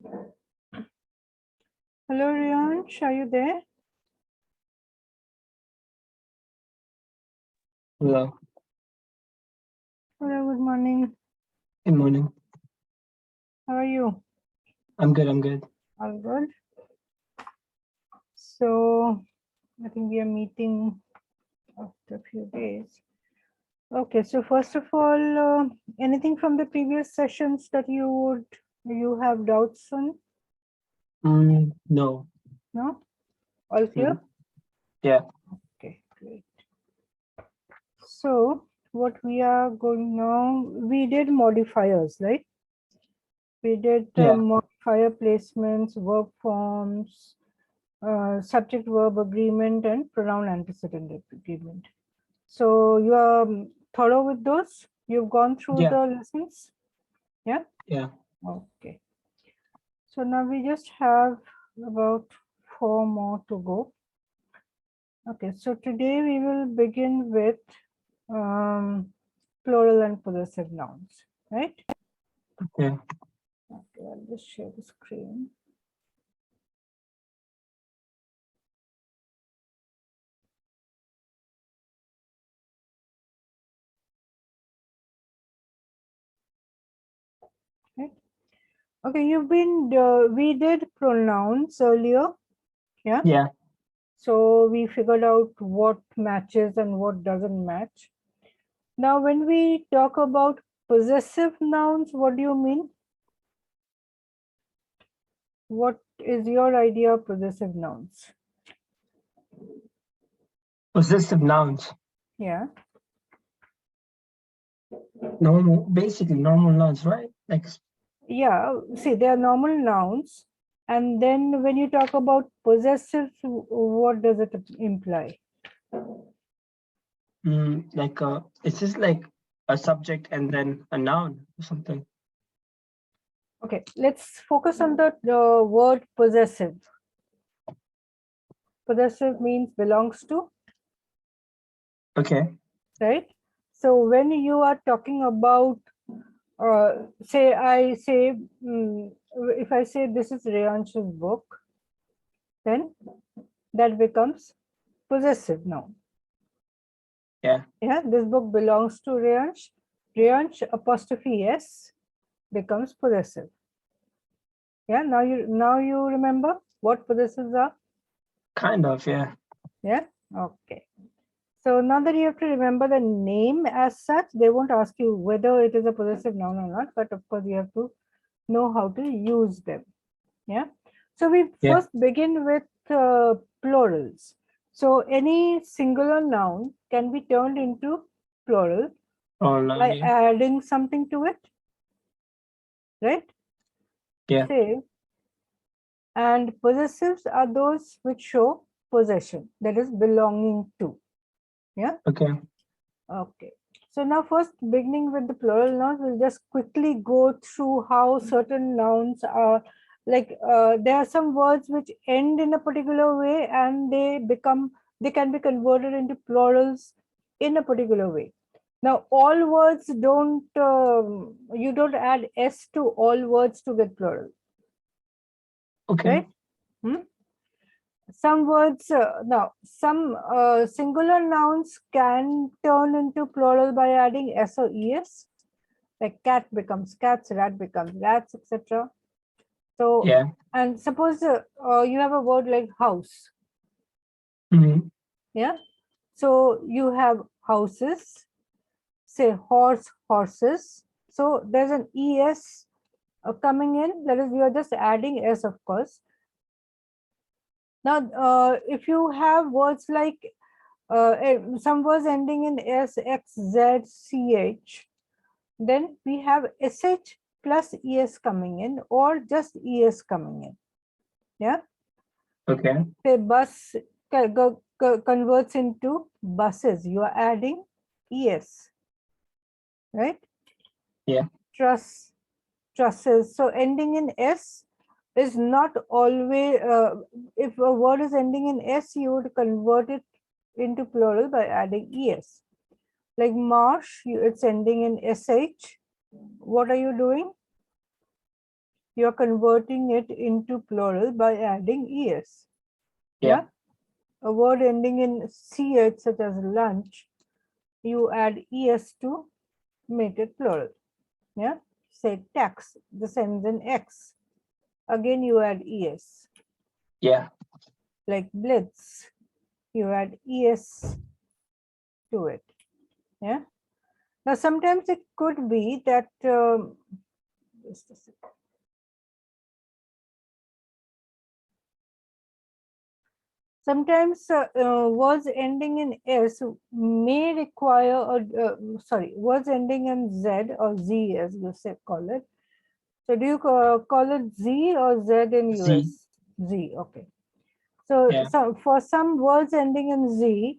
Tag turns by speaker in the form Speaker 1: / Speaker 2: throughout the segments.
Speaker 1: Hello, Riyansh, are you there?
Speaker 2: Hello.
Speaker 1: Hello, good morning.
Speaker 2: Good morning.
Speaker 1: How are you?
Speaker 2: I'm good. I'm good.
Speaker 1: All good. So, I think we are meeting after a few days. Okay, so first of all, anything from the previous sessions that you have doubts on?
Speaker 2: No.
Speaker 1: No? All clear?
Speaker 2: Yeah.
Speaker 1: Okay, great. So, what we are going now, we did modifiers, right? We did
Speaker 2: Yeah.
Speaker 1: modifier placements, verb forms, subject verb agreement, and pronoun antecedent agreement. So you are thorough with those? You've gone through
Speaker 2: Yeah.
Speaker 1: the lessons? Yeah?
Speaker 2: Yeah.
Speaker 1: Okay. So now we just have about 4 more to go. Okay, so today we will begin with plural and possessive nouns, right?
Speaker 2: Okay.
Speaker 1: Okay, I'll just share the screen. Okay. Okay, you've been, we did pronouns earlier. Yeah.
Speaker 2: Yeah.
Speaker 1: So we figured out what matches and what doesn't match. Now, when we talk about possessive nouns, what do you mean? What is your idea of possessive nouns?
Speaker 2: Possessive nouns.
Speaker 1: Yeah.
Speaker 2: Basically normal nouns, right? Like.
Speaker 1: Yeah. See, they are normal nouns. And then when you talk about possessive, what does it imply?
Speaker 2: Like it's just like a subject and then a noun or something.
Speaker 1: Okay, let's focus on the word possessive. Possessive means belongs to.
Speaker 2: Okay.
Speaker 1: Right? So when you are talking about, say, if I say this is Reyansh's book, then that becomes possessive noun.
Speaker 2: Yeah.
Speaker 1: Yeah, this book belongs to Reyansh. Reyansh apostrophe S becomes possessive. Yeah, now you remember what possessives are?
Speaker 2: Kind of. Yeah.
Speaker 1: Yeah, okay. So now that you have to remember the name as such, they won't ask you whether it is a possessive noun or not, but of course you have to know how to use them. Yeah. So we
Speaker 2: Yeah.
Speaker 1: first begin with plurals. So any singular noun can be turned into plural
Speaker 2: Oh no.
Speaker 1: by
Speaker 2: Yeah.
Speaker 1: adding something to it, right?
Speaker 2: Yeah.
Speaker 1: Say, and possessives are those which show possession, that is belonging to. Yeah.
Speaker 2: Okay.
Speaker 1: Okay. So now first beginning with the plural nouns, we'll just quickly go through how certain nouns are like, there are some words which end in a particular way and they can be converted into plurals in a particular way. Now all words don't, you don't add S to all words to get plural,
Speaker 2: Okay.
Speaker 1: right? Some words, now some singular nouns can turn into plural by adding S or ES, like cat becomes cats, rat becomes rats, etc. So,
Speaker 2: Yeah.
Speaker 1: and suppose you have a word like house. Yeah. So you have houses, say horse, horses. So there's an ES coming in, that is, you are just adding S, of course. Now, if you have words like some words ending in S, X, Z, CH, then we have SH plus ES coming in or just ES coming in. Yeah.
Speaker 2: Okay.
Speaker 1: Say bus converts into buses. You are adding ES, right?
Speaker 2: Yeah.
Speaker 1: Trusses. So ending in S is not always, if a word is ending in S, you would convert it into plural by adding ES. Like marsh, it's ending in SH. What are you doing? you're converting it into plural by adding es.
Speaker 2: Yeah.
Speaker 1: A word ending in ch, such as lunch, you add es to make it plural. Yeah. Say tax, this ends in x. Again, you add es.
Speaker 2: Yeah.
Speaker 1: Like blitz, you add es to it. Yeah. Now, sometimes it could be that just a second. Sometimes words ending in s may require words ending in z or z, as you say, call it. So do you call it z or z in
Speaker 2: Z.
Speaker 1: US? Z, okay. So,
Speaker 2: Yeah.
Speaker 1: for some words ending in z,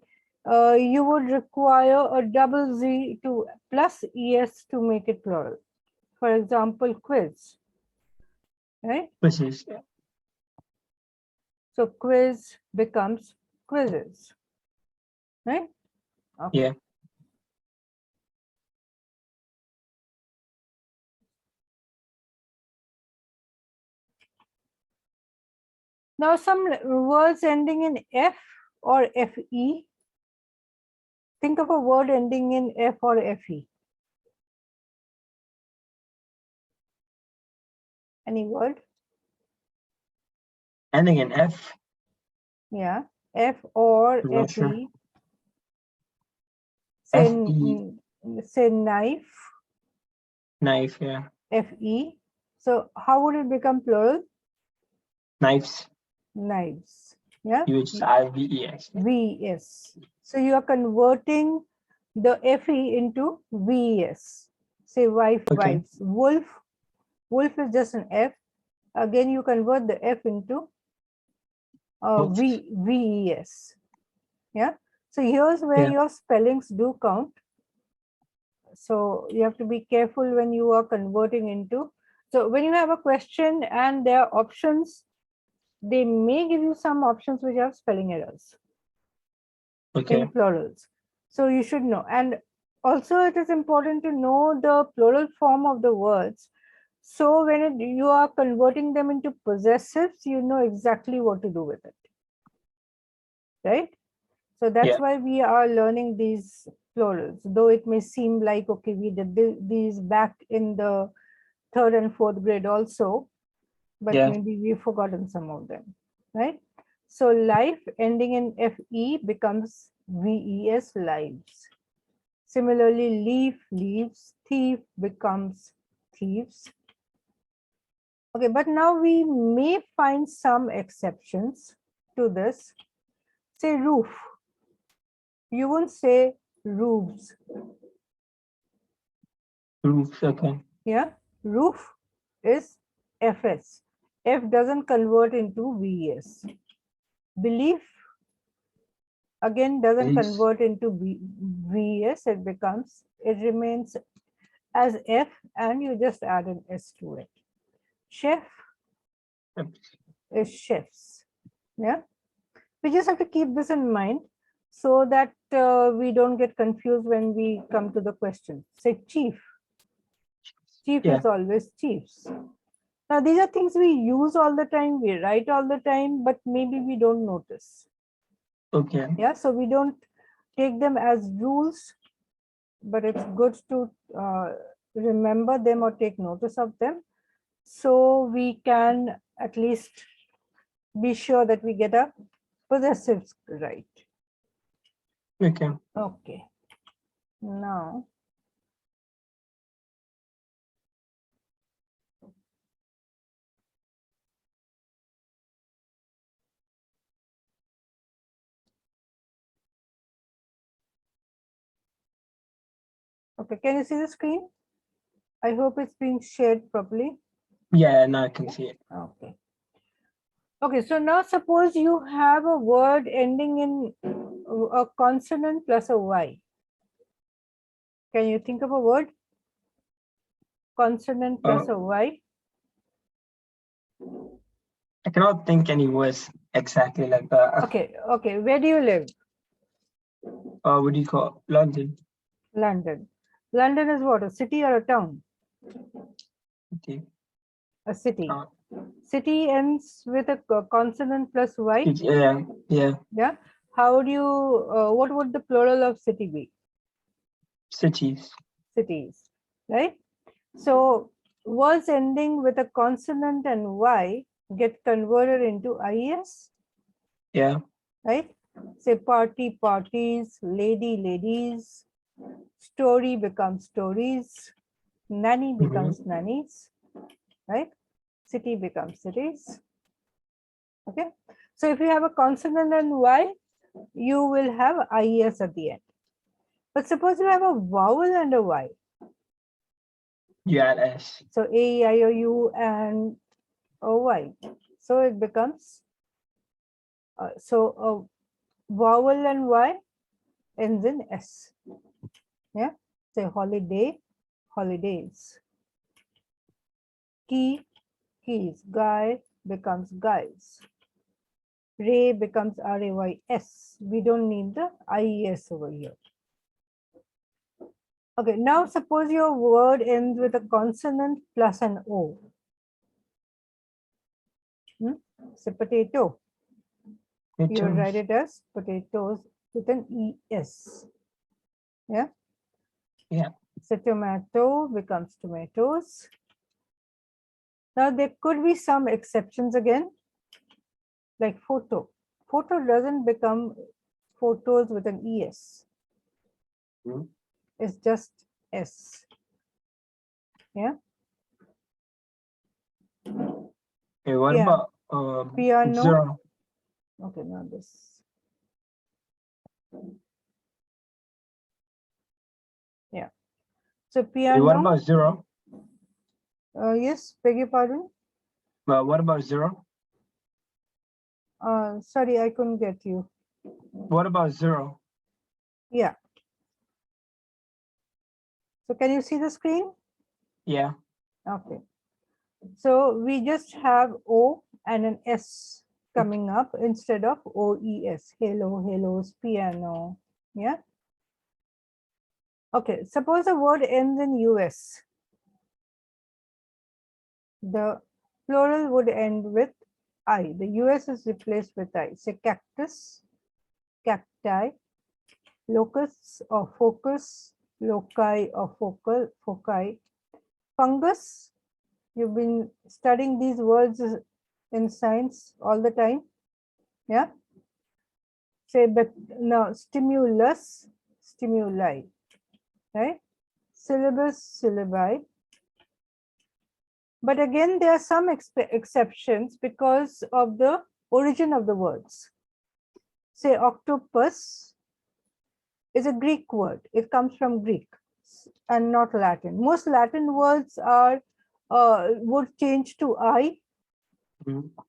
Speaker 1: you would require a double z to plus es to make it plural. For example, quiz, right?
Speaker 2: Quizzes. Yeah.
Speaker 1: So quiz becomes quizzes, right? Okay.
Speaker 2: Yeah.
Speaker 1: Now some words ending in f or fe. Think of a word ending in f or fe. Any word?
Speaker 2: Ending in F.
Speaker 1: Yeah, f or
Speaker 2: I'm not sure.
Speaker 1: fe. Say,
Speaker 2: F-E.
Speaker 1: say knife,
Speaker 2: Knife. Yeah.
Speaker 1: fe. So how would it become plural?
Speaker 2: Knives.
Speaker 1: Knives. Yeah,
Speaker 2: You would just add VES.
Speaker 1: ves. So you are converting the fe into ves. Say wife,
Speaker 2: Okay.
Speaker 1: wives. Wolf, wolf is just an f. Again, you convert the f into ves. Yeah. So here's where
Speaker 2: Yeah.
Speaker 1: your spellings do count. So you have to be careful when you are converting into. So when you have a question and there are options, they may give you some options which have spelling errors
Speaker 2: Okay.
Speaker 1: in plurals. So you should know. And also it is important to know the plural form of the words. So when you are converting them into possessives, you know exactly what to do with it. Right? So that's
Speaker 2: Yeah.
Speaker 1: why we are learning these plurals, though it may seem like, okay, we did these back in the 3rd and 4th grade also, but
Speaker 2: Yeah.
Speaker 1: maybe we've forgotten some of them, right? So life ending in FE becomes VES, lives. Similarly, leaf, leaves, thief becomes thieves. Okay, but now we may find some exceptions to this. Say roof. You won't say roofs.
Speaker 2: Roofs. Okay.
Speaker 1: Yeah, roof is FS. F doesn't convert into VS. Belief again doesn't
Speaker 2: Beliefs.
Speaker 1: convert into VS. It remains as F and you just add an S to it. Chef is chefs. Yeah, we just have to keep this in mind so that we don't get confused when we come to the question. Say chief. Chief
Speaker 2: Yeah.
Speaker 1: is always chiefs. Now, these are things we use all the time, we write all the time, but maybe we don't notice.
Speaker 2: Okay.
Speaker 1: Yeah, so we don't take them as rules, but it's good to remember them or take notice of them so we can at least be sure that we get a possessive right.
Speaker 2: Okay.
Speaker 1: Okay. Now, okay, can you see the screen? I hope it's being shared properly.
Speaker 2: Yeah. Now I can see it.
Speaker 1: Okay. Okay, so now suppose you have a word ending in a consonant plus a Y. Can you think of a word? Consonant plus a Y?
Speaker 2: I cannot think any words exactly like that.
Speaker 1: Okay, okay. Where do you live?
Speaker 2: What do you call London?
Speaker 1: London. London is what, a city or a town?
Speaker 2: Okay.
Speaker 1: A city.
Speaker 2: Uh,
Speaker 1: City ends with a consonant plus Y.
Speaker 2: yeah, yeah.
Speaker 1: Yeah. How do you, what would the plural of city be?
Speaker 2: Cities.
Speaker 1: Cities, right? So words ending with a consonant and Y get converted into IS,
Speaker 2: Yeah.
Speaker 1: right? Say party, parties, lady, ladies, story becomes stories, nanny
Speaker 2: Mm-hmm.
Speaker 1: becomes nannies, right? City becomes cities. Okay. So if you have a consonant and Y, you will have IES at the end. But suppose you have a vowel and a Y.
Speaker 2: You add S.
Speaker 1: So A, E, I, O, U and a Y. So it becomes, so a vowel and Y ends in S. Yeah. Say holiday, holidays. Key, keys. Guy becomes guys. Ray becomes RAYS. We don't need the IES over here. Okay, now suppose your word ends with a consonant plus an O. So potato. You write it as potatoes with an ES. Yeah.
Speaker 2: Yeah.
Speaker 1: So tomato becomes tomatoes. Now there could be some exceptions again, like photo. Photo doesn't become photos with an ES. It's just S. Yeah.
Speaker 2: Okay, what
Speaker 1: Yeah.
Speaker 2: about
Speaker 1: Piano.
Speaker 2: zero?
Speaker 1: Okay, now this. Yeah. So piano.
Speaker 2: What about zero?
Speaker 1: Yes, beg your pardon.
Speaker 2: What about zero?
Speaker 1: Sorry, I couldn't get you.
Speaker 2: What about zero?
Speaker 1: Yeah. So can you see the screen?
Speaker 2: Yeah.
Speaker 1: Okay. So we just have O and an S coming up instead of OES. Hello, hellos, piano. Yeah. Okay. Suppose a word ends in US. The plural would end with I. The US is replaced with I. Say cactus, cacti, locus or focus, loci or focal, foci, fungus. You've been studying these words in science all the time. Yeah. Say, but now stimulus, stimuli, right? Syllabus, syllabi. But again, there are some exceptions because of the origin of the words. Say octopus is a Greek word. It comes from Greek and not Latin. Most Latin words are would change to I,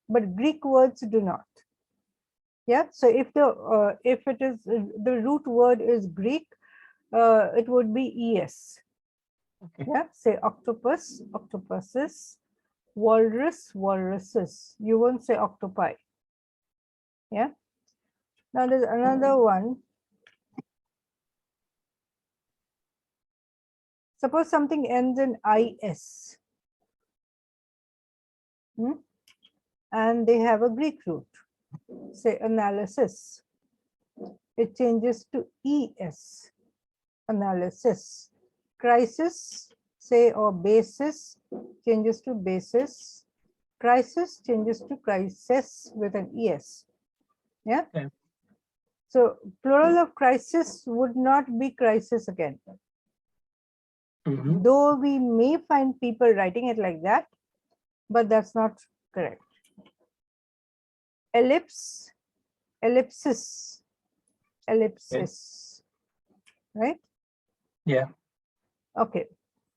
Speaker 1: but Greek words do not. Yeah. So if it is the root word is Greek, it would be ES.
Speaker 2: Okay.
Speaker 1: Yeah. Say octopus, octopuses, walrus, walruses. You won't say octopi. Yeah. Now there's another one. Suppose something ends in IS. And they have a Greek root. Say analysis. It changes to ES. Analysis. Crisis, say, or basis changes to basis. Crisis changes to crisis with an ES. Yeah.
Speaker 2: Okay.
Speaker 1: So plural of crisis would not be crisis again. Though we may find people writing it like that, but that's not correct. Ellipse, ellipsis, ellipsis, right?
Speaker 2: Yeah.
Speaker 1: Okay.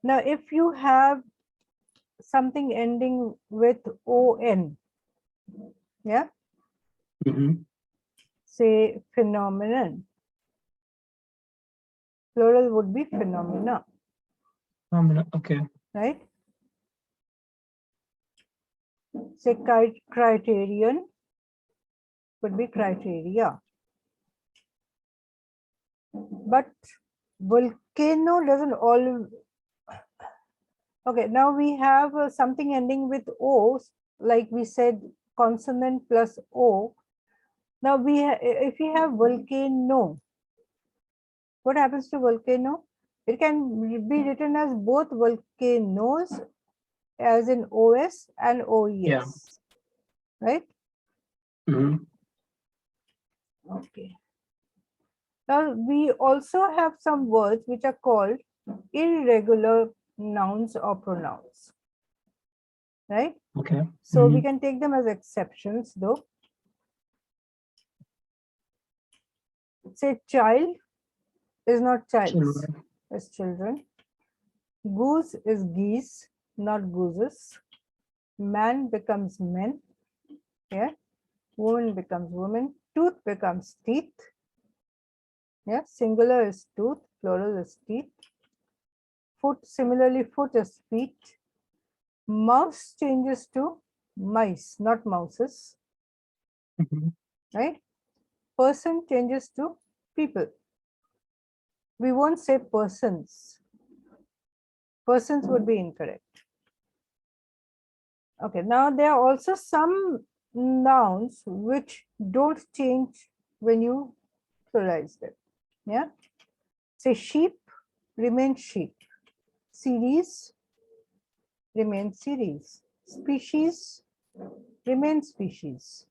Speaker 1: Now, if you have something ending with ON, yeah, say phenomenon, plural would be phenomena.
Speaker 2: Okay.
Speaker 1: Right? Say criterion would be criteria. But volcano doesn't Okay, now we have something ending with O, like we said, consonant plus O. Now if we have volcano, what happens to volcano? It can be written as both volcanoes, as in OS and
Speaker 2: Yeah.
Speaker 1: OES, right?
Speaker 2: Hmm.
Speaker 1: Okay. Now we also have some words which are called irregular nouns or pronouns, right?
Speaker 2: Okay.
Speaker 1: So we can take them as exceptions though. Say child is not childs,
Speaker 2: Children.
Speaker 1: it's children. Goose is geese, not gooses. Man becomes men. Yeah. Woman becomes woman. Tooth becomes teeth. Yeah. Singular is tooth, plural is teeth. Foot, similarly, foot is feet. Mouse changes to mice, not mouses. Right? Person changes to people. We won't say persons. Persons would be incorrect. Okay, now there are also some nouns which don't change when you pluralize them. Yeah. Say sheep remains sheep. Series remains series. Species remains species.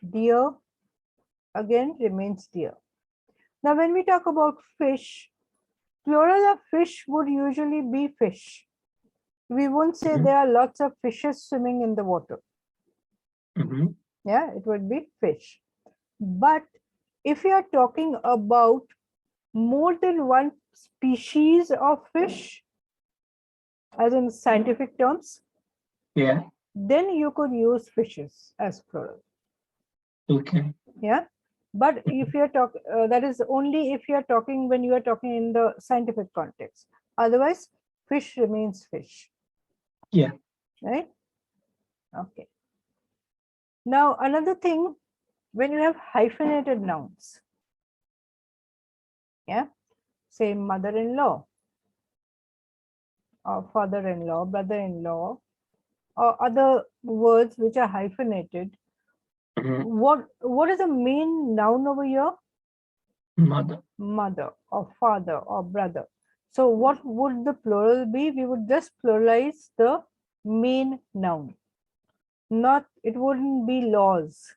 Speaker 1: Deer again remains deer. Now, when we talk about fish, plural of fish would usually be fish. We won't say there are lots of fishes swimming in the water. Yeah, it would be fish. But if you are talking about more than one species of fish, as in scientific terms,
Speaker 2: Yeah.
Speaker 1: then you could use fishes as plural.
Speaker 2: Okay.
Speaker 1: Yeah. But if you're talking, that is only if you're talking when you are talking in the scientific context. Otherwise, fish remains fish.
Speaker 2: Yeah.
Speaker 1: Right? Okay. Now, another thing, when you have hyphenated nouns, yeah, say mother-in-law, or father-in-law, brother-in-law, or other words which are hyphenated, what is the main noun over here?
Speaker 2: Mother.
Speaker 1: Mother or father or brother. So what would the plural be? We would just pluralize the main noun. Not, it wouldn't be laws.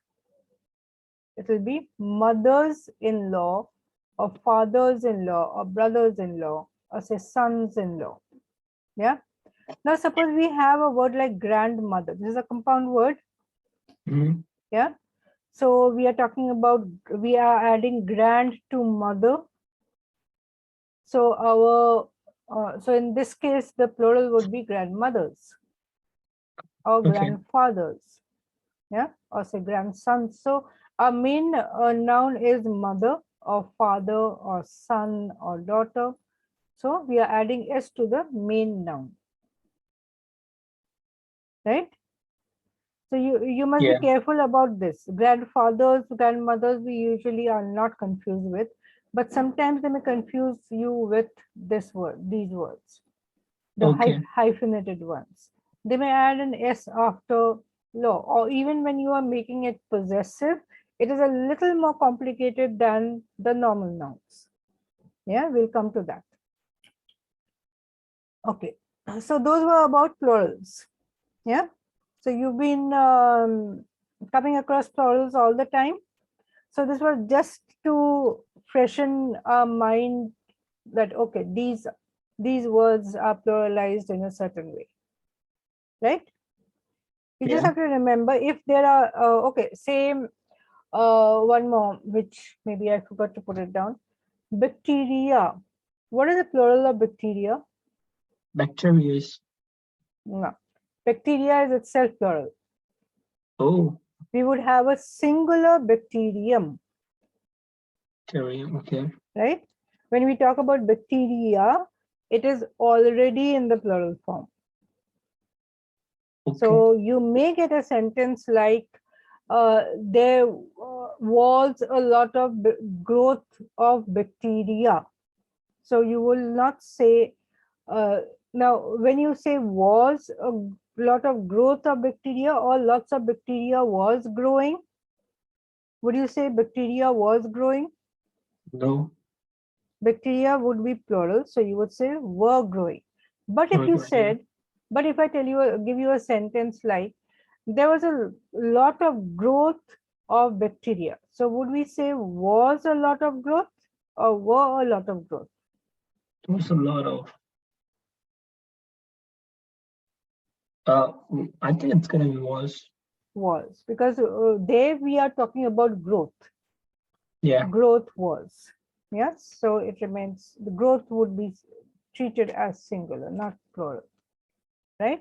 Speaker 1: It will be mothers-in-law or fathers-in-law or brothers-in-law or say sons-in-law. Yeah. Now suppose we have a word like grandmother. This is a compound word. Yeah. So we are talking about, we are adding grand to mother. So so in this case, the plural would be grandmothers or grandfathers. Yeah. Or say grandsons. So our main noun is mother or father or son or daughter. So we are adding s to the main noun. Right? So you must be careful about this. Grandfathers, grandmothers, we usually are not confused with, but sometimes they may confuse you with this word, these words, the hyphenated ones. They may add an s after law, or even when you are making it possessive, it is a little more complicated than the normal nouns. Yeah, we'll come to that. Okay, so those were about plurals. Yeah. So you've been coming across plurals all the time. So this was just to freshen our mind that, okay, these words are pluralized in a certain way, right? You just have to remember if there are, okay, same, one more, which maybe I forgot to put it down. Bacteria. What is the plural of bacteria?
Speaker 2: Bacteria.
Speaker 1: No. Bacteria is itself plural.
Speaker 2: Oh.
Speaker 1: We would have a singular bacterium.
Speaker 2: Bacterium, okay.
Speaker 1: Right? When we talk about bacteria, it is already in the plural form. Okay. So you may get a sentence like, there was a lot of growth of bacteria. So you will not say Now, when you say was a lot of growth of bacteria or lots of bacteria was growing, would you say bacteria was growing?
Speaker 2: No.
Speaker 1: Bacteria would be plural, so you would say were growing. But if
Speaker 2: Were
Speaker 1: you
Speaker 2: growing.
Speaker 1: said, but if I tell you, give you a sentence like, there was a lot of growth of bacteria. So would we say was a lot of growth or were a lot of growth?
Speaker 2: There was a lot of. I think it's gonna be was.
Speaker 1: Was, because there we are talking about growth.
Speaker 2: Yeah.
Speaker 1: Growth was. Yes, so it remains, the growth would be treated as singular, not plural, right?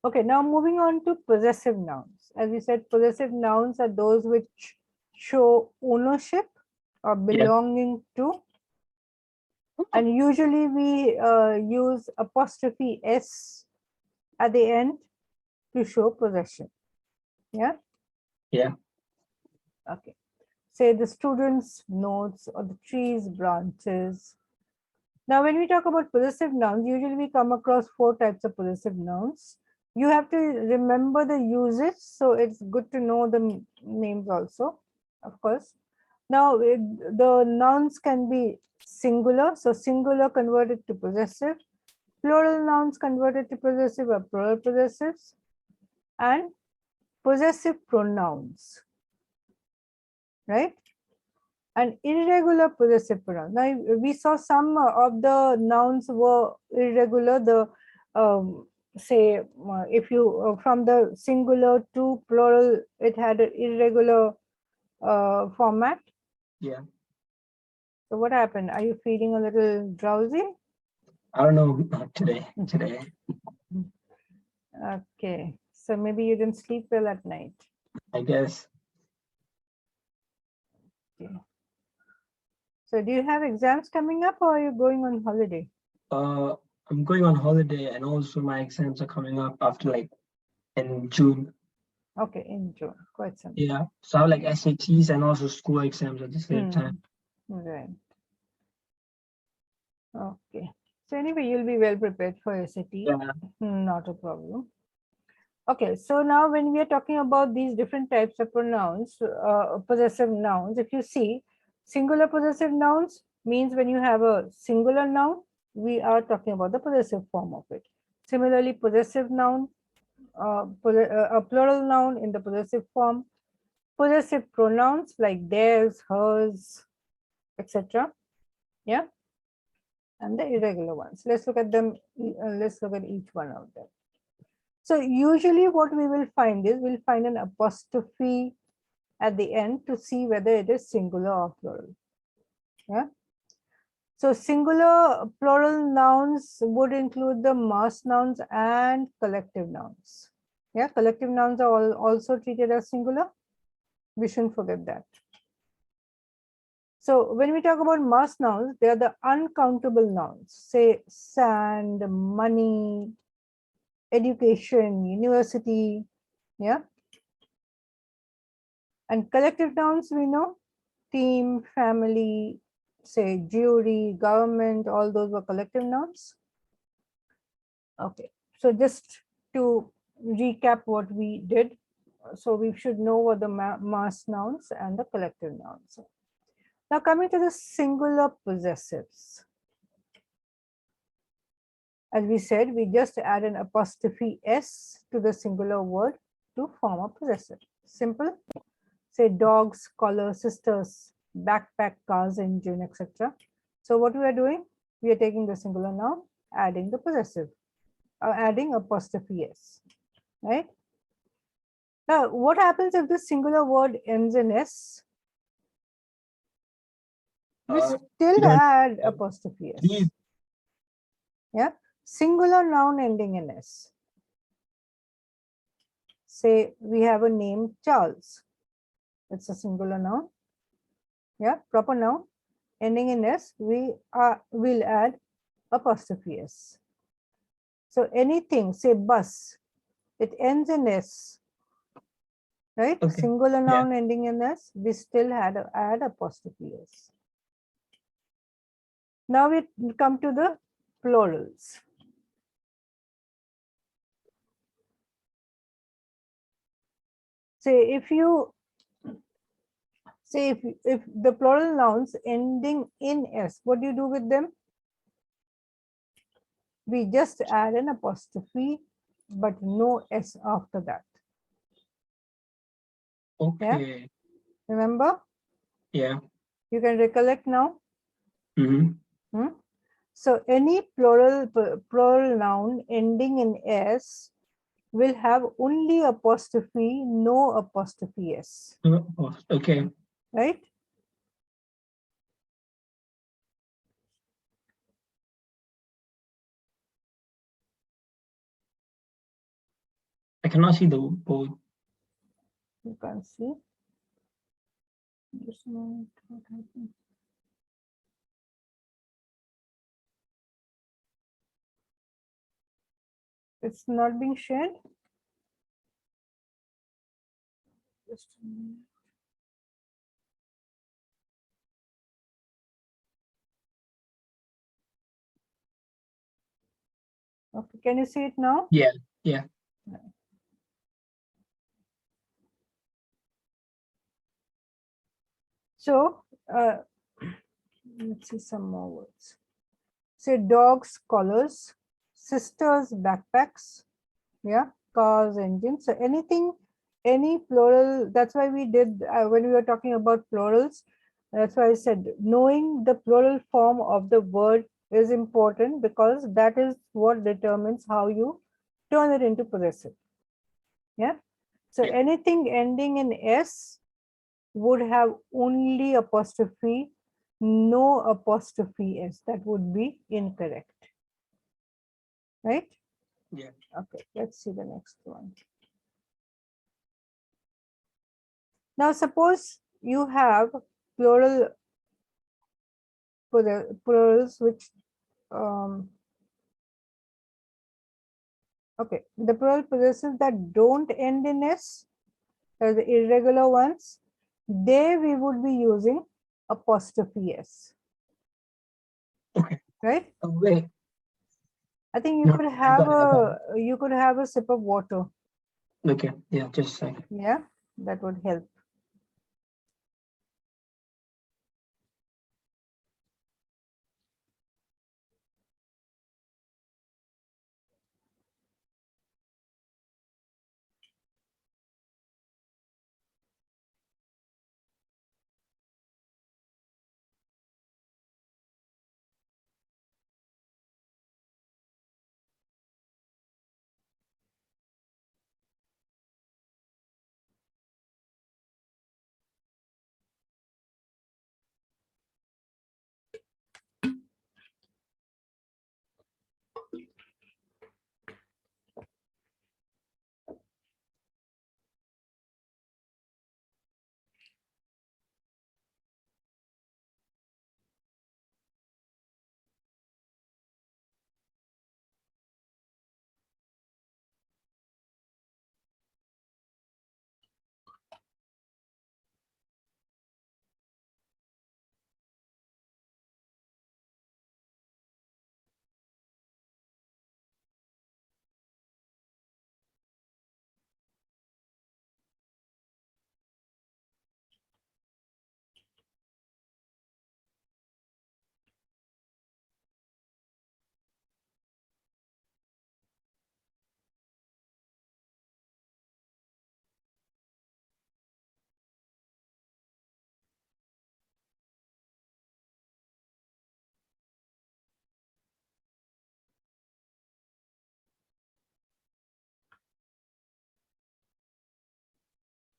Speaker 1: Okay, now moving on to possessive nouns. As we said, possessive nouns are those which show ownership or belonging to, and usually we use apostrophe s at the end to show possession. Yeah.
Speaker 2: Yeah.
Speaker 1: Okay. Say the student's notes or the tree's branches. Now, when we talk about possessive nouns, usually we come across 4 types of possessive nouns. You have to remember the usage, so it's good to know the names also, of course. Now, the nouns can be singular, so singular converted to possessive, plural nouns converted to possessive or plural possessives, and possessive pronouns, right? And irregular possessive pronouns. Now, we saw some of the nouns were irregular. The say if you from the singular to plural, it had an irregular format.
Speaker 2: Yeah.
Speaker 1: So what happened? Are you feeling a little drowsy?
Speaker 2: I don't know. Not today. Today.
Speaker 1: Okay, so maybe you didn't sleep well at night.
Speaker 2: I guess.
Speaker 1: Okay. So do you have exams coming up or are you going on holiday?
Speaker 2: I'm going on holiday, and also my exams are coming up after like in June.
Speaker 1: Okay, in June, quite some.
Speaker 2: Yeah. So I have like SATs and also school exams at the same time.
Speaker 1: Right. Okay. So anyway, you'll be well prepared for SAT.
Speaker 2: Yeah.
Speaker 1: Not a problem. Okay, so now when we are talking about these different types of pronouns, possessive nouns, if you see, singular possessive nouns means when you have a singular noun, we are talking about the possessive form of it. Similarly, possessive noun, a plural noun in the possessive form, possessive pronouns like theirs, hers, etc. Yeah, and the irregular ones. Let's look at them. Let's look at each one of them. So usually what we will find is we'll find an apostrophe at the end to see whether it is singular or plural. Yeah. So singular plural nouns would include the mass nouns and collective nouns. Yeah, collective nouns are also treated as singular. We shouldn't forget that. So when we talk about mass nouns, they are the uncountable nouns. Say sand, money, education, university. Yeah. And collective nouns, we know, team, family, say jury, government, all those were collective nouns. Okay, so just to recap what we did, so we should know what the mass nouns and the collective nouns are. Now coming to the singular possessives. As we said, we just add an apostrophe s to the singular word to form a possessive. Simple. Say dogs, collar, sisters, backpack, cars, engine, etc. So what we are doing, we are taking the singular noun, adding the possessive, adding apostrophe s, right? Now, what happens if the singular word ends in s? We still add apostrophe s. Yeah, singular noun ending in s. Say we have a name Charles. It's a singular noun. Yeah, proper noun ending in s. We will add apostrophe s. So anything, say bus, it ends in s, right?
Speaker 2: Okay.
Speaker 1: Singular noun ending in s. We still had to add apostrophe s. Now we come to the plurals. Say if the plural nouns ending in s, what do you do with them? We just add an apostrophe, but no s after that.
Speaker 2: Okay.
Speaker 1: Remember?
Speaker 2: Yeah.
Speaker 1: You can recollect now.
Speaker 2: Mm-hmm.
Speaker 1: So any plural noun ending in s will have only apostrophe, no apostrophe s.
Speaker 2: Okay.
Speaker 1: Right?
Speaker 2: I cannot see the board.
Speaker 1: You can see. Just a moment. What happened? It's not being shared. Just a minute. Okay, can you see it now?
Speaker 2: Yeah, yeah.
Speaker 1: So let's see some more words. Say dogs, collars, sisters, backpacks, yeah, cars, engines. So anything, any plural, that's why we did, when we were talking about plurals, that's why I said knowing the plural form of the word is important, because that is what determines how you turn it into possessive. Yeah. So
Speaker 2: Yeah.
Speaker 1: anything ending in s would have only apostrophe, no apostrophe s. That would be incorrect. Right?
Speaker 2: Yeah.
Speaker 1: Okay, let's see the next one. Now, suppose you have plurals which, okay, the plural possessives that don't end in s, the irregular ones, they we would be using apostrophe s.
Speaker 2: Okay.
Speaker 1: Right?
Speaker 2: Oh, wait.
Speaker 1: I think you
Speaker 2: No,
Speaker 1: could
Speaker 2: I
Speaker 1: have
Speaker 2: got it. I got
Speaker 1: a sip of water.
Speaker 2: it. Okay. Yeah, just a second.
Speaker 1: Yeah, that would help.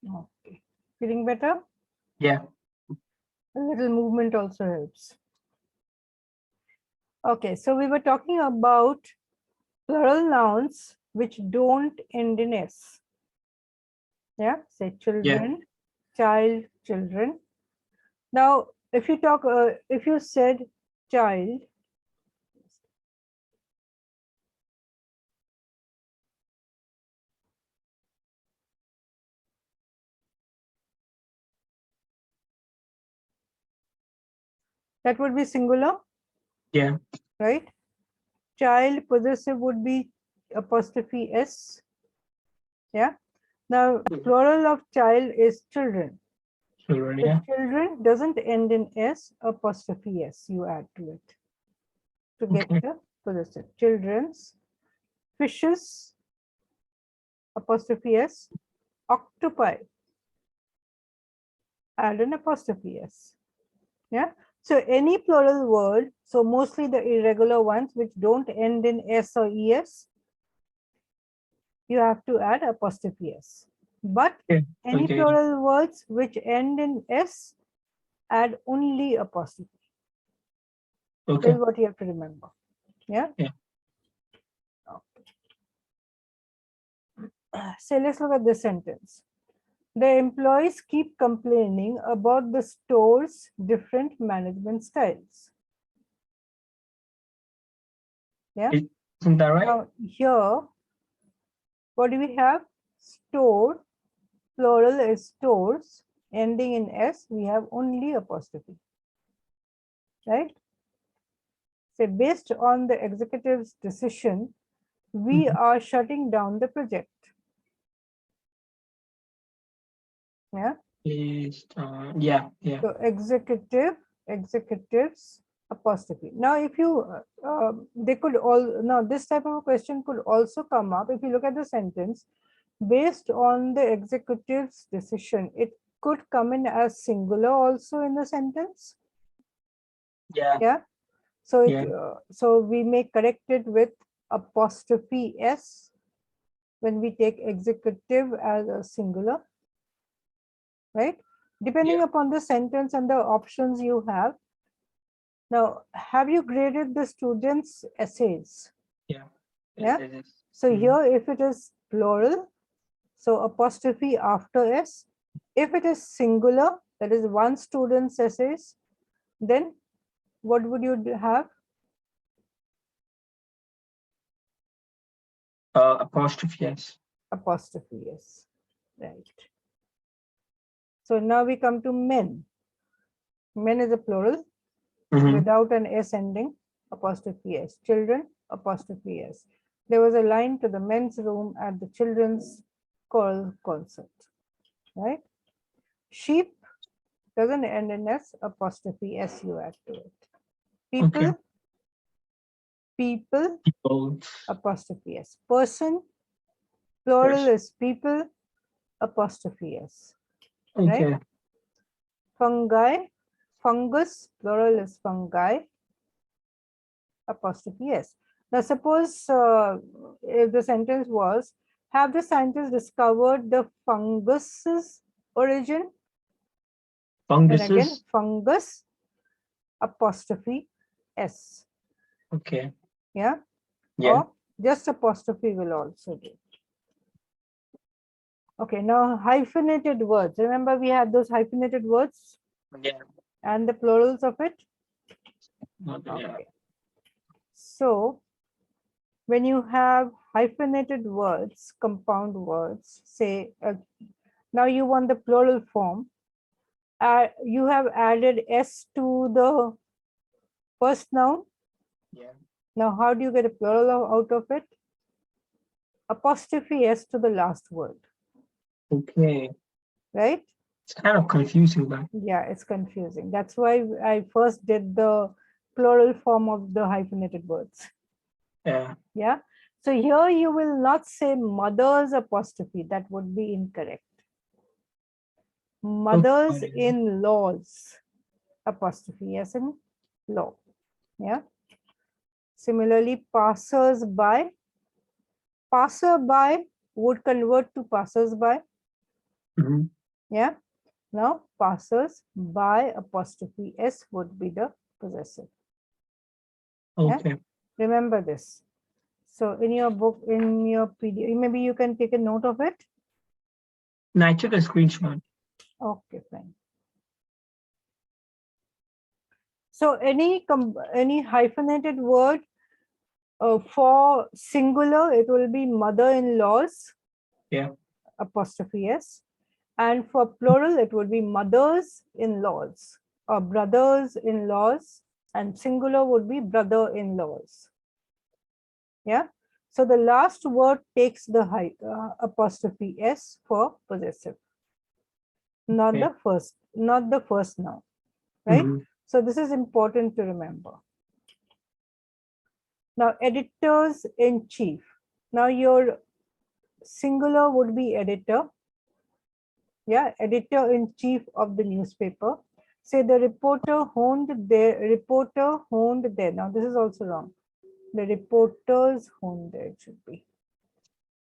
Speaker 1: Okay. Feeling better?
Speaker 2: Yeah.
Speaker 1: A little movement also helps. Okay, so we were talking about plural nouns which don't end in s. Yeah, say children, child, children. Now, if you talk, if you said child, that would be singular.
Speaker 2: Yeah.
Speaker 1: Right? Child possessive would be apostrophe s. Yeah. Now, plural of child is children.
Speaker 2: Children,
Speaker 1: The
Speaker 2: yeah.
Speaker 1: children doesn't end in S, apostrophe S you add to it to get
Speaker 2: Okay.
Speaker 1: the possessive. Children's, fishes, apostrophe S, octopi, add an apostrophe S. Yeah. So any plural word, so mostly the irregular ones which don't end in S or ES, you have to add apostrophe S. But
Speaker 2: Okay.
Speaker 1: any
Speaker 2: Okay.
Speaker 1: plural words which end in S, add only apostrophe. This
Speaker 2: Okay.
Speaker 1: is what you have to remember. Yeah.
Speaker 2: Yeah.
Speaker 1: So let's look at this sentence. The employees keep complaining about the store's different management styles. Yeah.
Speaker 2: Isn't that right?
Speaker 1: Now here, what do we have? Store, plural is stores, ending in S, we have only apostrophe. Right? So based on the executive's decision, we are shutting down the project. Yeah.
Speaker 2: Yeah.
Speaker 1: So executives, apostrophe. Now, if you, they could all, now this type of a question could also come up if you look at the sentence, based on the executive's decision, it could come in as singular also in the sentence.
Speaker 2: Yeah.
Speaker 1: Yeah. So it,
Speaker 2: Yeah.
Speaker 1: so we may correct it with apostrophe S when we take executive as a singular, right? Depending
Speaker 2: Yeah.
Speaker 1: upon the sentence and the options you have. Now, have you graded the students' essays?
Speaker 2: Yeah.
Speaker 1: Yeah.
Speaker 2: It is.
Speaker 1: So here, if it is plural, so apostrophe after S. If it is singular, that is one student's essays, then what would you have?
Speaker 2: Apostrophe S.
Speaker 1: Apostrophe S, right. So now we come to men. Men is a plural without an S ending, apostrophe S. Children, apostrophe S. There was a line to the men's room at the children's choral concert, right? Sheep doesn't end in S, apostrophe S you add to it. People,
Speaker 2: Okay.
Speaker 1: people,
Speaker 2: People.
Speaker 1: apostrophe S. Person, plural is people, apostrophe S, right?
Speaker 2: Okay.
Speaker 1: Fungi, fungus, plural is fungi, apostrophe S. Now suppose if the sentence was, have the scientists discovered the fungus's origin? And again,
Speaker 2: Funguses.
Speaker 1: fungus, apostrophe S.
Speaker 2: Okay.
Speaker 1: Yeah.
Speaker 2: Yeah.
Speaker 1: Or just apostrophe will also do. Okay, now hyphenated words. Remember we had those hyphenated words
Speaker 2: Yeah.
Speaker 1: and the plurals of it?
Speaker 2: Yeah.
Speaker 1: Okay. So when you have hyphenated words, compound words, say, now you want the plural form, you have added S to the first noun.
Speaker 2: Yeah.
Speaker 1: Now, how do you get a plural out of it? Apostrophe S to the last word,
Speaker 2: Okay.
Speaker 1: right?
Speaker 2: It's kind of confusing, but
Speaker 1: Yeah, it's confusing. That's why I first did the plural form of the hyphenated words.
Speaker 2: yeah.
Speaker 1: Yeah. So here you will not say mother's apostrophe. That would be incorrect. Mother's in-laws apostrophe S in law. Yeah. Similarly, passers-by. Passer-by would convert to passers-by. Yeah. Now, passers-by apostrophe S would be the possessive.
Speaker 2: Okay.
Speaker 1: Yeah? Remember this. So in your book, in your PDF, maybe you can take a note of it.
Speaker 2: No, I took a screenshot.
Speaker 1: Okay, fine. So any hyphenated word for singular, it will be mother-in-laws.
Speaker 2: Yeah.
Speaker 1: Apostrophe S. And for plural, it would be mothers-in-laws or brothers-in-laws, and singular would be brother-in-laws. Yeah. So the last word takes the apostrophe S for possessive, not
Speaker 2: Okay.
Speaker 1: the first noun, right?
Speaker 2: Mhm.
Speaker 1: So this is important to remember. Now, editors in chief. Now your singular would be editor. Yeah, editor in chief of the newspaper. Say the reporter honed their. Now this is also wrong. The reporters honed there, it should be.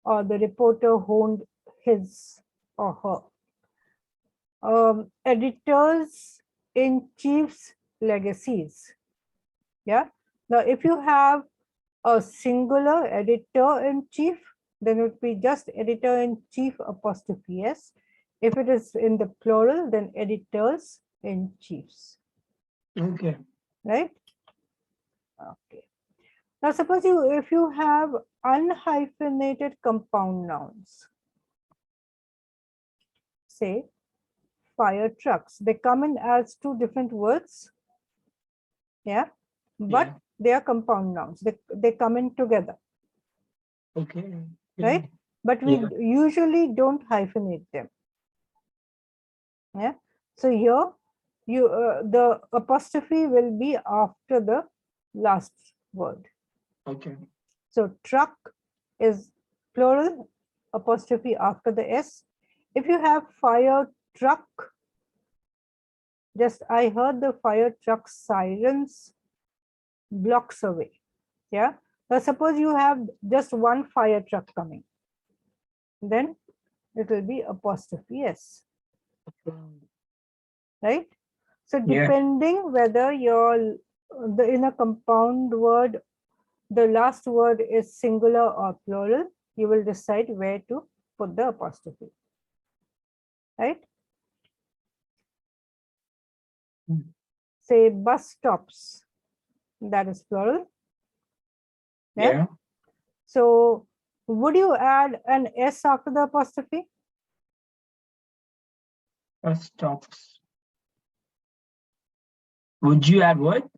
Speaker 1: Or the reporter honed his or her. Editors in chief's legacies. Yeah. Now, if you have a singular editor in chief, then it would be just editor in chief apostrophe S. If it is in the plural, then editors in chiefs.
Speaker 2: Okay.
Speaker 1: Right? Okay. Now, suppose if you have unhyphenated compound nouns, say fire trucks, they come in as two different words. Yeah. But
Speaker 2: Yeah.
Speaker 1: they are compound nouns. They come in together.
Speaker 2: Okay.
Speaker 1: Right? But we
Speaker 2: Yeah.
Speaker 1: usually don't hyphenate them. Yeah. So here the apostrophe will be after the last word.
Speaker 2: Okay.
Speaker 1: So truck is plural, apostrophe after the S. If you have fire truck, just I heard the fire truck sirens blocks away. Yeah. Now suppose you have just one fire truck coming, then it will be apostrophe S. Right? So
Speaker 2: Yeah.
Speaker 1: depending whether in a compound word, the last word is singular or plural, you will decide where to put the apostrophe. Right?
Speaker 2: Mm.
Speaker 1: Say bus stops, that is plural.
Speaker 2: Yeah.
Speaker 1: So would you add an S after the apostrophe?
Speaker 2: Bus stops. Would you add what?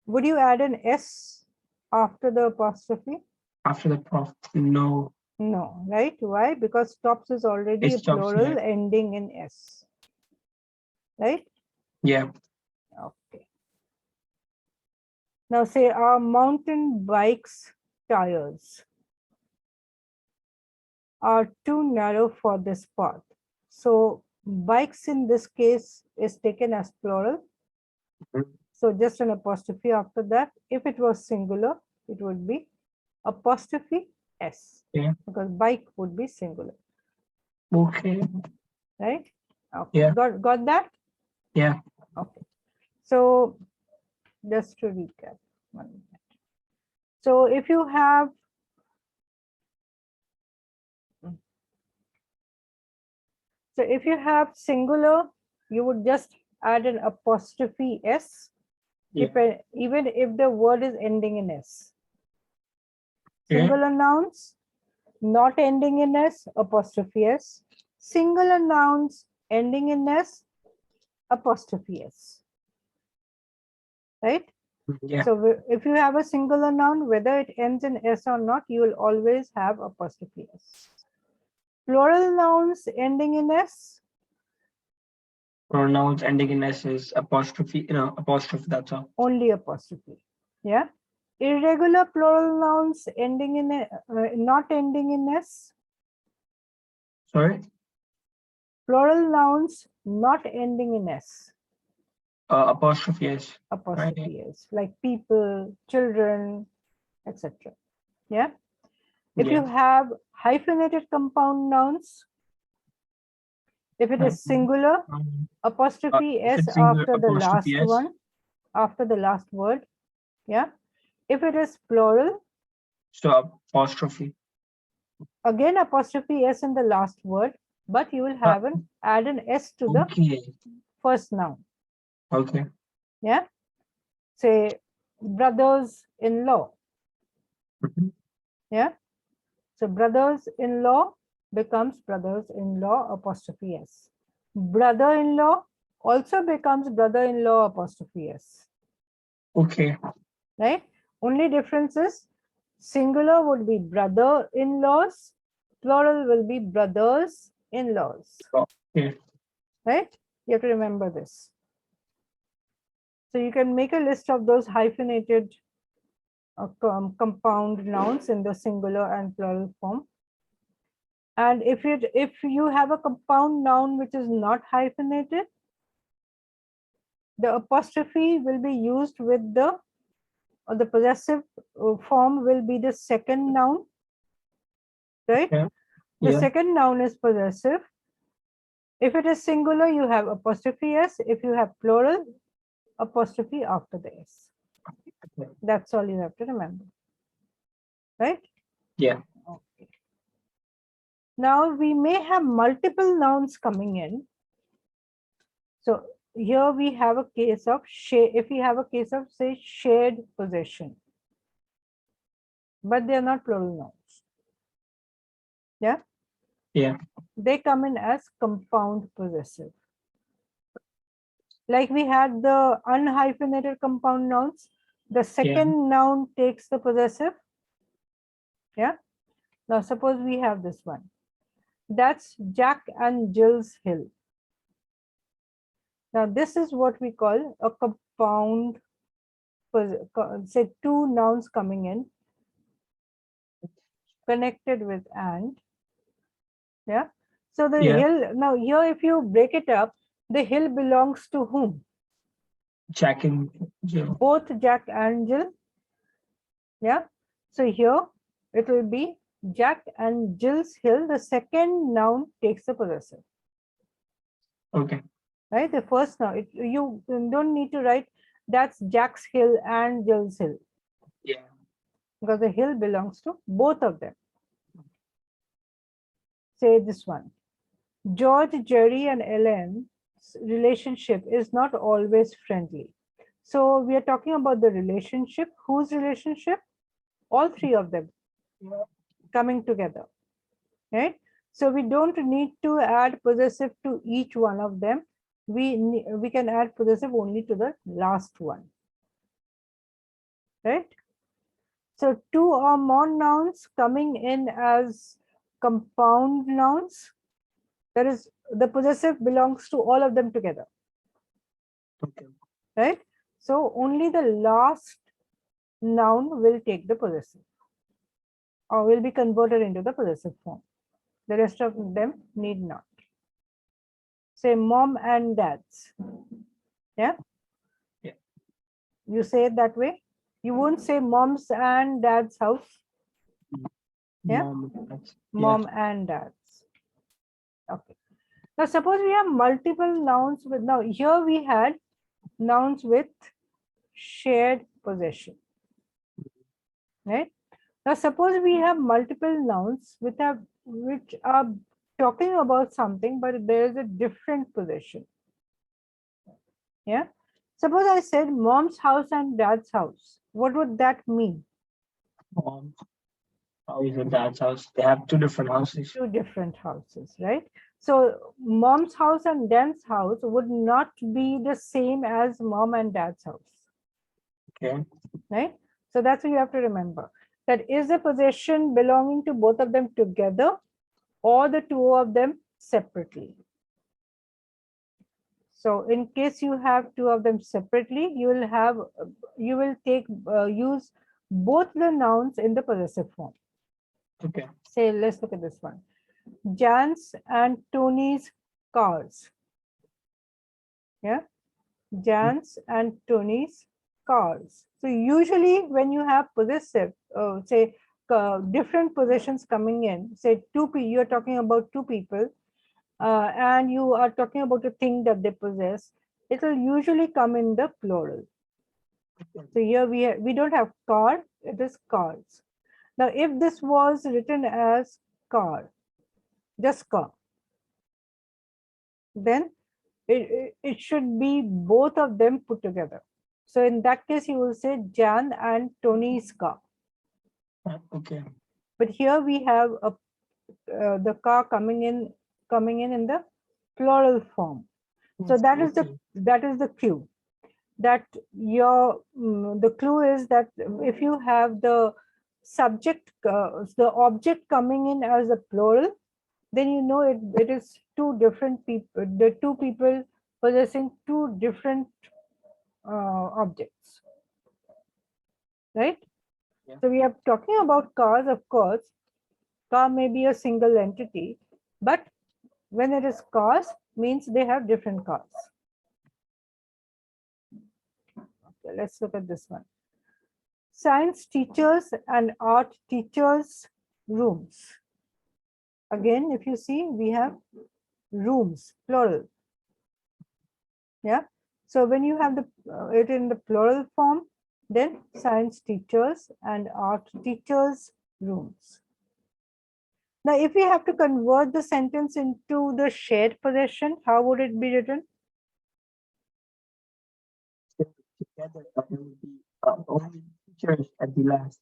Speaker 1: Would you add an S after the apostrophe?
Speaker 2: After the prof? No.
Speaker 1: No, right? Why? Because stops is already
Speaker 2: It
Speaker 1: a
Speaker 2: stops. Yeah.
Speaker 1: plural ending in S. Right?
Speaker 2: Yeah.
Speaker 1: Okay. Now say our mountain bikes tires are too narrow for this path. So bikes in this case is taken as plural.
Speaker 2: Mhm.
Speaker 1: So just an apostrophe after that. If it was singular, it would be apostrophe S.
Speaker 2: Yeah.
Speaker 1: Because bike would be singular.
Speaker 2: Okay.
Speaker 1: Right? Okay.
Speaker 2: Yeah.
Speaker 1: Got that?
Speaker 2: Yeah.
Speaker 1: Okay. So just to recap. 1 minute. So if you have singular, you would just add an apostrophe S,
Speaker 2: Yeah.
Speaker 1: even if the word is ending in S.
Speaker 2: Yeah.
Speaker 1: Singular nouns not ending in S, apostrophe S. Singular nouns ending in S, apostrophe S. Right?
Speaker 2: Yeah.
Speaker 1: So if you have a singular noun, whether it ends in S or not, you will always have apostrophe S. Plural nouns ending in S,
Speaker 2: Pronouns ending in S is apostrophe. Apostrophe. That's all.
Speaker 1: only apostrophe. Yeah. Irregular plural nouns ending in not ending in S.
Speaker 2: Sorry.
Speaker 1: Plural nouns not ending in S.
Speaker 2: Apostrophe S. Right.
Speaker 1: Apostrophe S, like people, children, etc. Yeah. If
Speaker 2: Yeah.
Speaker 1: you have hyphenated compound nouns, if it is singular,
Speaker 2: Um,
Speaker 1: apostrophe
Speaker 2: if
Speaker 1: S
Speaker 2: it's singular,
Speaker 1: after the
Speaker 2: apostrophe
Speaker 1: last
Speaker 2: S.
Speaker 1: one, after the last word. Yeah. If it is plural,
Speaker 2: So apostrophe.
Speaker 1: again apostrophe S in the last word, but you will
Speaker 2: Uh,
Speaker 1: have add an S to the
Speaker 2: okay.
Speaker 1: first noun.
Speaker 2: Okay.
Speaker 1: Yeah. Say brothers-in-law.
Speaker 2: Mhm.
Speaker 1: Yeah. So brothers-in-law becomes brothers-in-law apostrophe S. Brother-in-law also becomes brother-in-law apostrophe S.
Speaker 2: Okay.
Speaker 1: Right? Only difference is Singular would be brother-in-laws, plural will be brothers-in-laws,
Speaker 2: Okay.
Speaker 1: right? You have to remember this. So you can make a list of those hyphenated compound nouns in the singular and plural form. And if you have a compound noun which is not hyphenated, the apostrophe will be used with the possessive form will be the second noun, right?
Speaker 2: Yeah.
Speaker 1: The
Speaker 2: Yeah.
Speaker 1: second noun is possessive. If it is singular, you have apostrophe s. If you have plural, apostrophe after the s.
Speaker 2: Okay.
Speaker 1: That's all you have to remember, right?
Speaker 2: Yeah.
Speaker 1: Okay. Now we may have multiple nouns coming in. So here we have a case of if we have a case of say shared possession, but they are not plural nouns. Yeah.
Speaker 2: Yeah.
Speaker 1: They come in as compound possessive. Like we had the unhyphenated compound nouns, the second noun takes the possessive. Yeah. Now suppose we have this one. That's Jack and Jill's hill. Now this is what we call a compound, say two nouns coming in, connected with and. Yeah. So the hill, now here if you break it up, the hill belongs to whom?
Speaker 2: Jack and Jill.
Speaker 1: Both Jack and Jill. Yeah. So here it will be Jack and Jill's hill. The second noun takes the possessive.
Speaker 2: Okay.
Speaker 1: Right. The first noun, you don't need to write that's Jack's hill and Jill's hill.
Speaker 2: Yeah.
Speaker 1: Because the hill belongs to both of them. Say this one. George, Jerry, and Ellen's relationship is not always friendly. So we are talking about the relationship. Whose relationship? All three of them coming together, right? So we don't need to add possessive to each one of them. We can add possessive only to the last one, right? So two or more nouns coming in as compound nouns. That is, the possessive belongs to all of them together.
Speaker 2: Okay.
Speaker 1: Right? So only the last noun will take the possessive or will be converted into the possessive form. The rest of them need not. Say mom and dad's. Yeah?
Speaker 2: Yeah.
Speaker 1: You say it that way. You won't say mom's and dad's house. Yeah? Mom and dad's. Okay. Now suppose we have multiple nouns with, now here we had nouns with shared possession. Right? Now suppose we have multiple nouns which are talking about something, but there is a different possession. Yeah. Suppose I said mom's house and dad's house. What would that mean?
Speaker 2: Mom's house and dad's house. They have two different houses.
Speaker 1: Two different houses, right? So mom's house and dad's house would not be the same as mom and dad's house.
Speaker 2: Okay.
Speaker 1: Right? So that's what you have to remember. That is a possession belonging to both of them together or the two of them separately. So in case you have two of them separately, you will use both the nouns in the possessive form.
Speaker 2: Okay.
Speaker 1: Say, let's look at this one. Jan's and Tony's cars. Yeah. Jan's and Tony's cars. So usually when you have possessive, say different possessions coming in, say you're talking about two people, and you are talking about a thing that they possess, it will usually come in the plural. So here we don't have car, it is cars. Now if this was written as car, just car, then it should be both of them put together. So in that case, you will say Jan and Tony's car.
Speaker 2: Okay.
Speaker 1: But here we have the car coming in the plural form. So that is the clue. That the clue is that if you have the subject, the object coming in as a plural, then you know it is two different people, the two people possessing two different objects, right?
Speaker 2: Yeah.
Speaker 1: So we are talking about cars, of course. Car may be a single entity, but when it is cars, means they have different cars. Okay, let's look at this one. Science teachers and art teachers' rooms. Again, if you see, we have rooms, plural. Yeah. So when you have it in the plural form, then science teachers and art teachers' rooms. Now, if we have to convert the sentence into the shared possession, how would it be written?
Speaker 2: Together, but it would be only teachers at the last.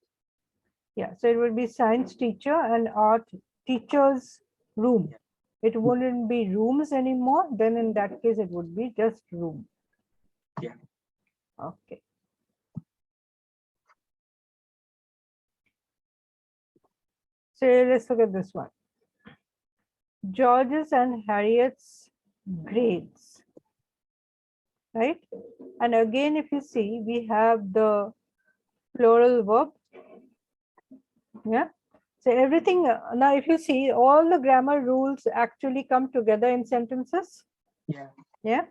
Speaker 1: Yeah, so it would be science teacher and art teacher's room.
Speaker 2: Yeah.
Speaker 1: It wouldn't be rooms anymore. Then in that case, it would be just room.
Speaker 2: Yeah.
Speaker 1: Okay. So let's look at this one. George's and Harriet's grades, right? And again, if you see, we have the plural verb. Yeah. So everything, now if you see, all the grammar rules actually come together in sentences.
Speaker 2: Yeah.
Speaker 1: Yeah.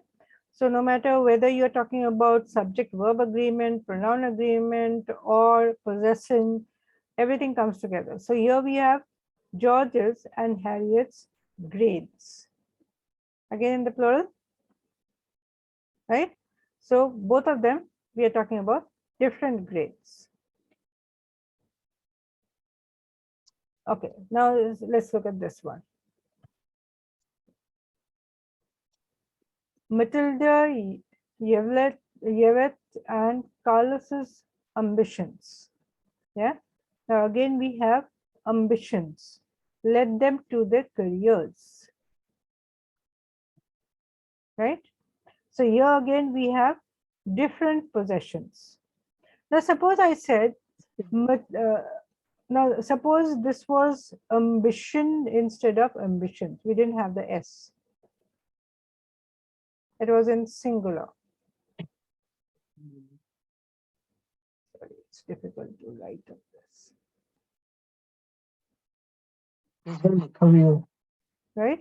Speaker 1: So no matter whether you're talking about subject verb agreement, pronoun agreement, or possession, everything comes together. So here we have George's and Harriet's grades. Again in the plural, right? So both of them, we are talking about different grades. Okay, now let's look at this one. Matilda, Yvette, and Carlos's ambitions. Yeah. Now again we have ambitions. Led them to their careers. Right. So here again we have different possessions. Now suppose I said, now suppose this was ambition instead of ambitions. We didn't have the S. It was in singular. Sorry, it's difficult to write up this.
Speaker 2: Career.
Speaker 1: Right?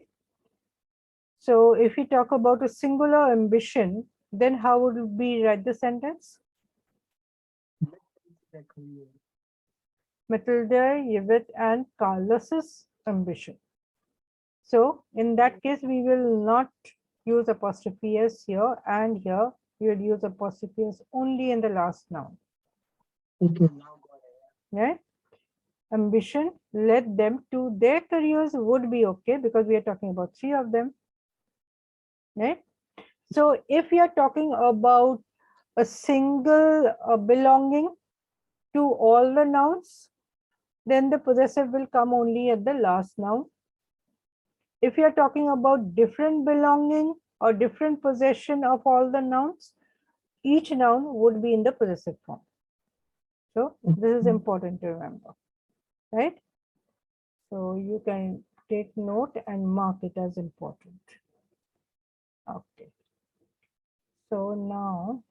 Speaker 1: So if we talk about a singular ambition, then how would we write the sentence? Matilda, Yvette, and Carlos's ambition. So in that case, we will not use apostrophe s here, and here we will use apostrophe s only in the last noun.
Speaker 2: Okay, now got it.
Speaker 1: Right? Ambition led them to their careers would be okay because we are talking about three of them. Right? So if we are talking about a single belonging to all the nouns, then the possessive will come only at the last noun. If you are talking about different belonging or different possession of all the nouns, each noun would be in the possessive form. So this is important to remember, right? So you can take note and mark it as important. Okay. So now,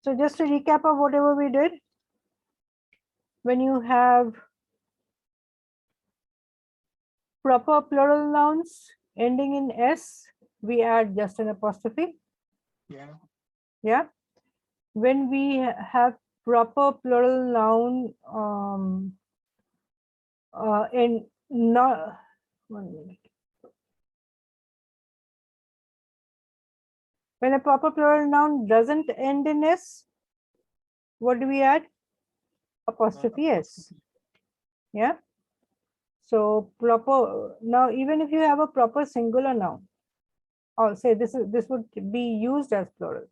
Speaker 1: so just a recap of whatever we did. When you have proper plural nouns ending in S, we add just an apostrophe.
Speaker 2: Yeah.
Speaker 1: Yeah. When we have proper plural noun in not 1 minute. When a proper plural noun doesn't end in S, what do we add? Apostrophe S. Yeah. So proper, now even if you have a proper singular noun, or say this would be used as plural.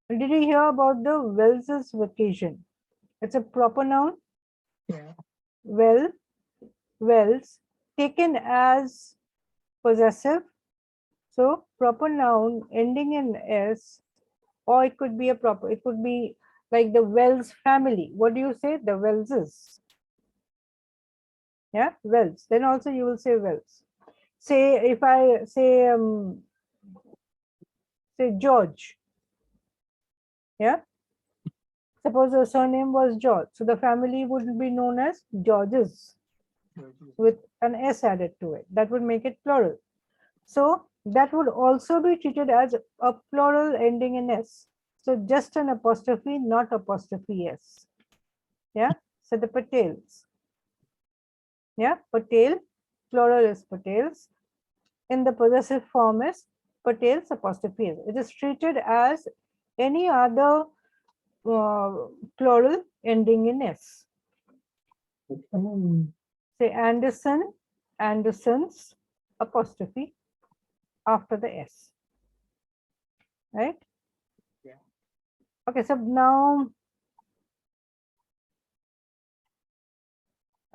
Speaker 1: Did you hear about the Wells's vacation? It's a proper noun.
Speaker 2: Yeah.
Speaker 1: Wells taken as possessive. So proper noun ending in S, or it could be a proper, it could be like the Wells family. What do you say? The Wellses. Yeah, Wells. Then also you will say Wells. Say if I say George. Yeah. Suppose the surname was George. So the family would be known as Georges with an S added to it. That would make it plural. So that would also be treated as a plural ending in S. So just an apostrophe, not apostrophe S. Yeah. So the Patels. Yeah. Patel, plural is Patels. In the possessive form is Patels apostrophe S. It is treated as any other plural ending in S. Say Anderson, Andersons, apostrophe after the S. Right?
Speaker 2: Yeah.
Speaker 1: Okay, so now,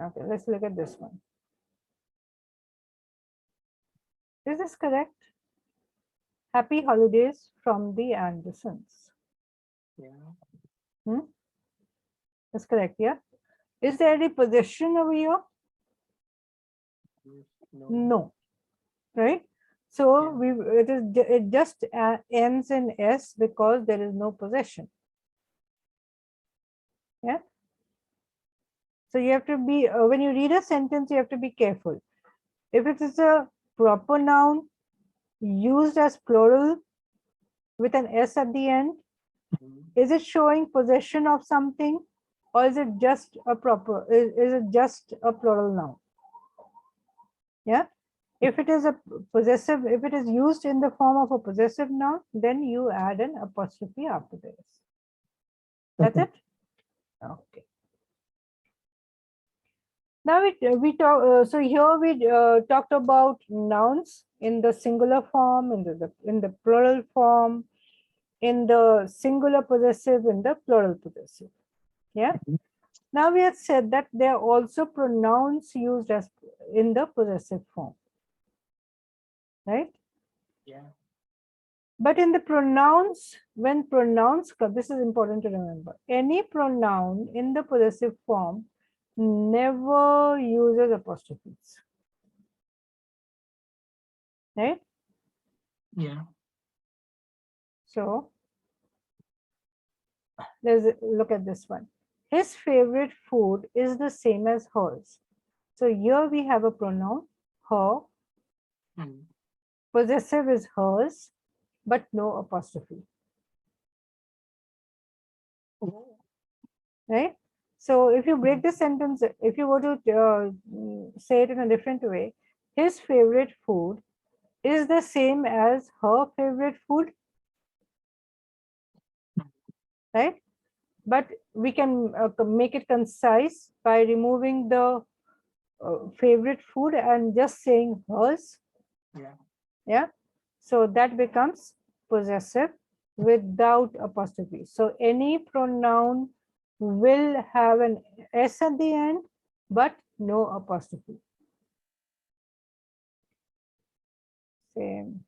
Speaker 1: okay, let's look at this one. Is this correct? Happy holidays from the Andersons.
Speaker 2: Yeah.
Speaker 1: That's correct, yeah? Is there any possession over here?
Speaker 2: No.
Speaker 1: No, right? So
Speaker 2: Yeah.
Speaker 1: it just ends in S because there is no possession. Yeah. So you have to be, when you read a sentence, you have to be careful. If it is a proper noun used as plural with an S at the end, is it showing possession of something, or is it just a proper, is it just a plural noun? Yeah. If it is a possessive, if it is used in the form of a possessive noun, then you add an apostrophe after this. That's
Speaker 2: Okay.
Speaker 1: it. Okay. Now we talk. So here we talked about nouns in the singular form, in the plural form, in the singular possessive, in the plural possessive. Yeah. Now we have said that there are also pronouns used as in the possessive form. Right?
Speaker 2: Yeah.
Speaker 1: But in the pronouns, when pronouns come, this is important to remember. Any pronoun in the possessive form never uses apostrophes. Right?
Speaker 2: Yeah.
Speaker 1: So let's look at this one. His favorite food is the same as hers. So here we have a pronoun, her. Possessive is hers, but no apostrophe. Right? So if you break the sentence, if you were to say it in a different way, his favorite food is the same as her favorite food, right? But we can make it concise by removing the favorite food and just saying hers.
Speaker 2: Yeah.
Speaker 1: Yeah. So that becomes possessive without apostrophe. So any pronoun will have an S at the end, but no apostrophe. Same.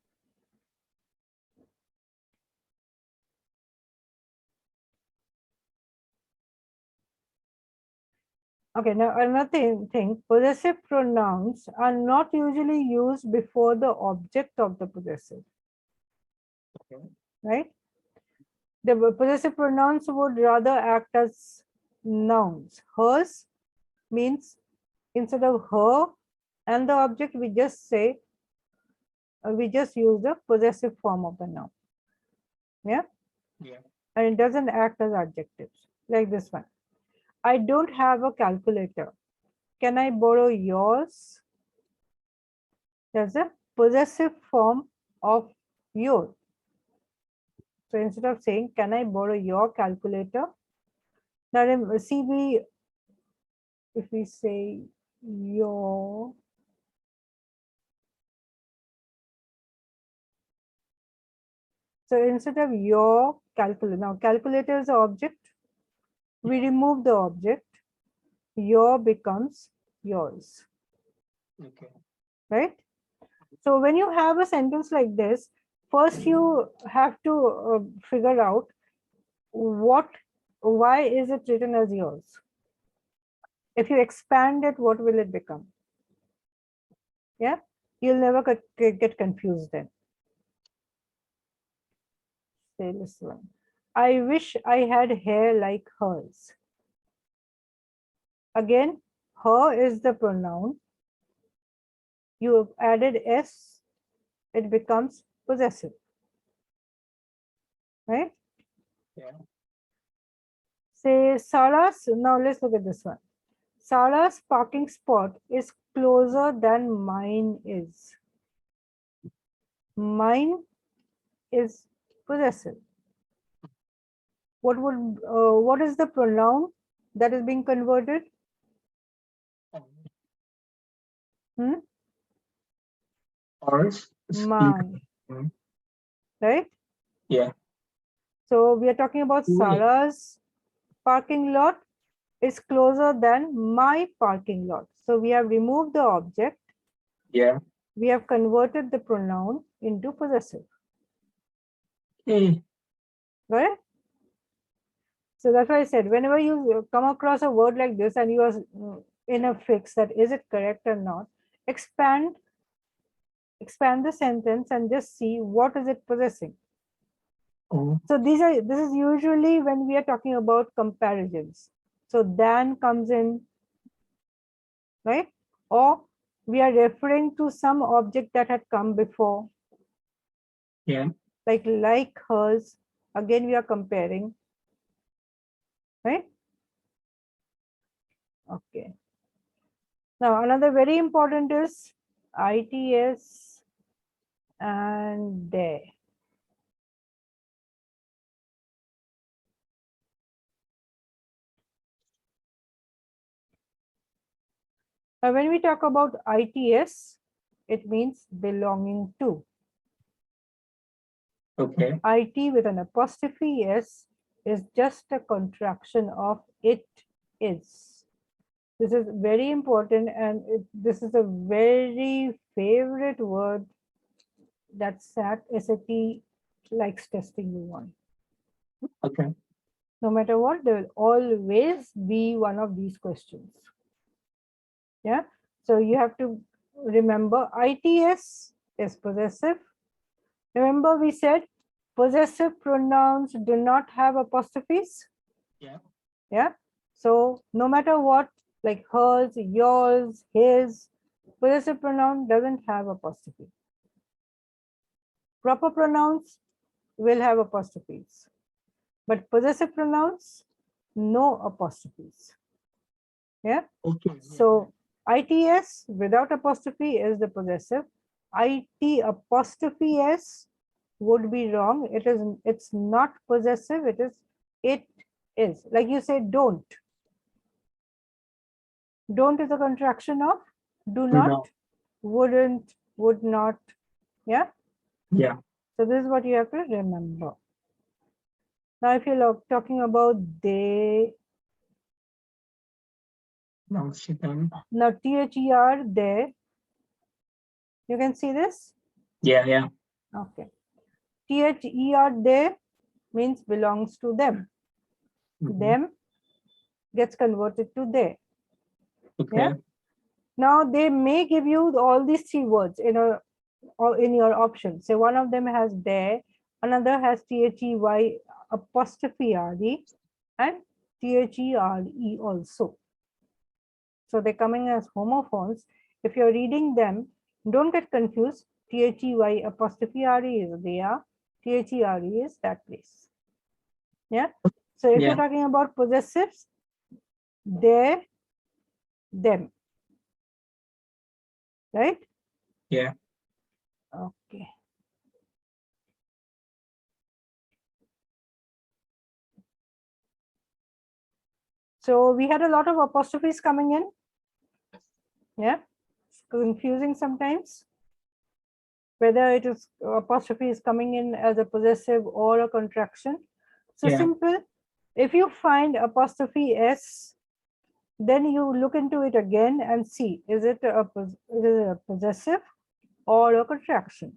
Speaker 1: Okay, now another thing, possessive pronouns are not usually used before the object of the possessive.
Speaker 2: Okay.
Speaker 1: Right? The possessive pronouns would rather act as nouns. Hers means instead of her and the object, we just say, we just use the possessive form of the noun. Yeah.
Speaker 2: Yeah.
Speaker 1: And it doesn't act as adjectives like this one. I don't have a calculator. Can I borrow yours? That's a possessive form of your. So instead of saying, can I borrow your calculator? Now see, if we say your, so instead of your calculator, now calculator is the object. We remove the object. Your becomes yours.
Speaker 2: Okay.
Speaker 1: Right? So when you have a sentence like this, first you have to figure out why is it written as yours? If you expand it, what will it become? Yeah, you'll never get confused then. Say this one. I wish I had hair like hers. Again, her is the pronoun. You have added s, it becomes possessive, right?
Speaker 2: Yeah.
Speaker 1: Say Sarah's, now let's look at this one. Sarah's parking spot is closer than mine is. Mine is possessive. What is the pronoun that is being converted?
Speaker 2: Ours is
Speaker 1: Mine, right?
Speaker 2: Yeah.
Speaker 1: So we are talking about
Speaker 2: Wait.
Speaker 1: Sarah's parking lot is closer than my parking lot. So we have removed the object.
Speaker 2: Yeah.
Speaker 1: We have converted the pronoun into possessive.
Speaker 2: Hey.
Speaker 1: Right? So that's why I said, whenever you come across a word like this and you are in a fix that is it correct or not, expand the sentence and just see what is it possessing.
Speaker 2: Oh.
Speaker 1: So this is usually when we are talking about comparisons. So than comes in, right? Or we are referring to some object that had come before.
Speaker 2: Yeah.
Speaker 1: Like hers. Again, we are comparing, right? Okay. Now, another very important is ITS and there. Now, when we talk about ITS, it means belonging to.
Speaker 2: Okay.
Speaker 1: IT with an apostrophe S is just a contraction of it is. This is very important, and this is a very favorite word that SAT likes testing you on.
Speaker 2: Okay.
Speaker 1: No matter what, there will always be one of these questions. Yeah, so you have to remember ITS is possessive. Remember we said possessive pronouns do not have apostrophes.
Speaker 2: Yeah.
Speaker 1: Yeah, so no matter what, like hers, yours, his, possessive pronoun doesn't have apostrophe. Proper pronouns will have apostrophes, but possessive pronouns, no apostrophes. Yeah,
Speaker 2: Okay.
Speaker 1: so ITS without apostrophe is the possessive. IT apostrophe S would be wrong. It's not possessive, it is. Like you say, don't. Don't is a contraction of do not, wouldn't, would not. Yeah.
Speaker 2: Yeah.
Speaker 1: So this is what you have to remember. Now, if you're talking about they,
Speaker 2: Now sit down.
Speaker 1: now THER, they, you can see this?
Speaker 2: Yeah. Yeah.
Speaker 1: Okay. THER, they means belongs to them. Them gets converted to they.
Speaker 2: Okay.
Speaker 1: Yeah. Now they may give you all these three words in your option. So one of them has there, another has THEY apostrophe RE and THERE also. So they're coming as homophones. If you're reading them, don't get confused. THEY apostrophe RE is there, THERE is that place. Yeah. So if you're talking about possessives, they, them. Right?
Speaker 2: Yeah.
Speaker 1: Okay. So we had a lot of apostrophes coming in. Yeah. It's confusing sometimes. Whether it is apostrophe is coming in as a possessive or a contraction. So simple. If you find apostrophe S, then you look into it again and see, is it a possessive or a contraction.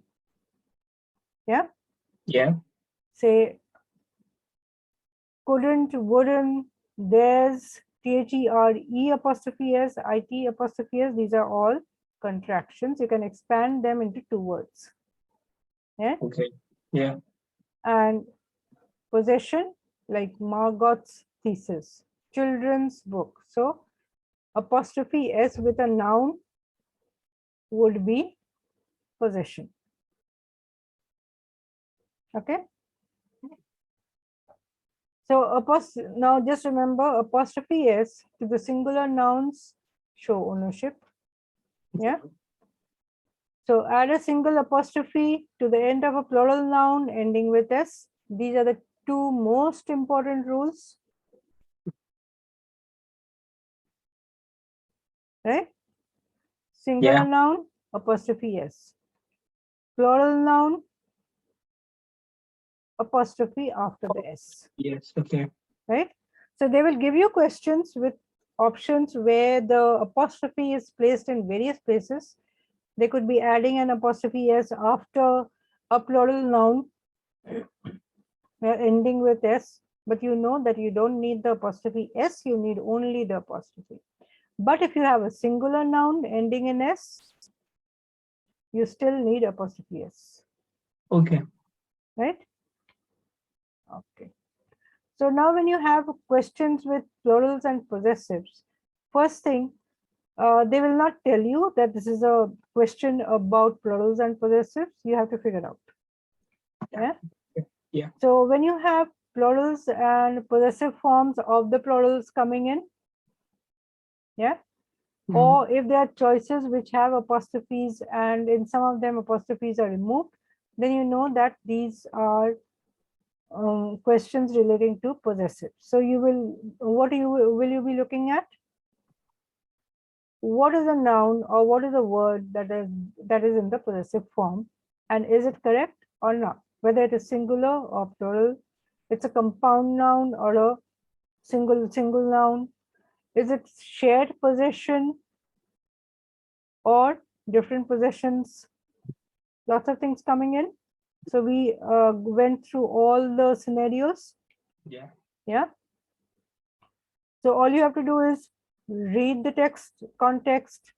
Speaker 1: Yeah.
Speaker 2: Yeah.
Speaker 1: Say couldn't, wouldn't, there's, THERE apostrophe S, IT apostrophe S, these are all contractions. You can expand them into two words. Yeah.
Speaker 2: Okay. Yeah.
Speaker 1: And possession, like Margot's thesis, children's book. So apostrophe S with a noun would be possession. Okay. So now just remember, apostrophe S to the singular nouns show ownership. Yeah. So add a single apostrophe to the end of a plural noun ending with S. These are the two most important rules. Right? Singular
Speaker 2: Yeah.
Speaker 1: noun, apostrophe S. Plural noun, apostrophe after the S.
Speaker 2: Yes. Okay.
Speaker 1: Right? So they will give you questions with options where the apostrophe is placed in various places. They could be adding an apostrophe S after a plural noun ending with S, but you know that you don't need the apostrophe S, you need only the apostrophe. But if you have a singular noun ending in S, you still need apostrophe S.
Speaker 2: Okay.
Speaker 1: Right? Okay. So now when you have questions with plurals and possessives, first thing, they will not tell you that this is a question about plurals and possessives. You have to figure out. Yeah.
Speaker 2: Yeah.
Speaker 1: So when you have plurals and possessive forms of the plurals coming in, yeah, or if there are choices which have apostrophes and in some of them apostrophes are removed, then you know that these are questions relating to possessive. So you will, what will you be looking at? What is a noun or what is a word that is in the possessive form, and is it correct or not? Whether it is singular or plural, it's a compound noun or a single noun. Is it shared possession or different possessions? Lots of things coming in. So we went through all the scenarios.
Speaker 2: Yeah.
Speaker 1: Yeah. So all you have to do is read the text, context.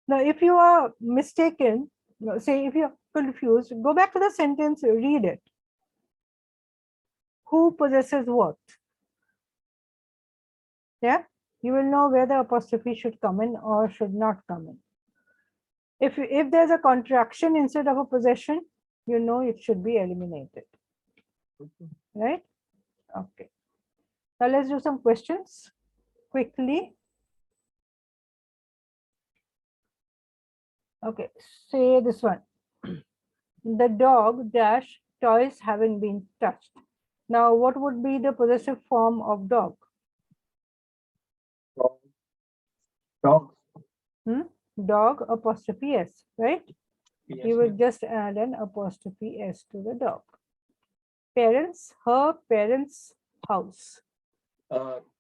Speaker 1: Now, if you are mistaken, say if you're confused, go back to the sentence, read it. Who possesses what? Yeah, you will know where the apostrophe should come in or should not come in. If there's a contraction instead of a possession, you know it should be eliminated. Right? Okay. Now let's do some questions quickly. Okay, say this one. The dog dash toys haven't been touched. Now, what would be the possessive form of dog?
Speaker 2: Dog.
Speaker 1: Dog apostrophe S, right?
Speaker 2: Yes.
Speaker 1: You will just add an apostrophe S to the dog. Parents, her parents' house.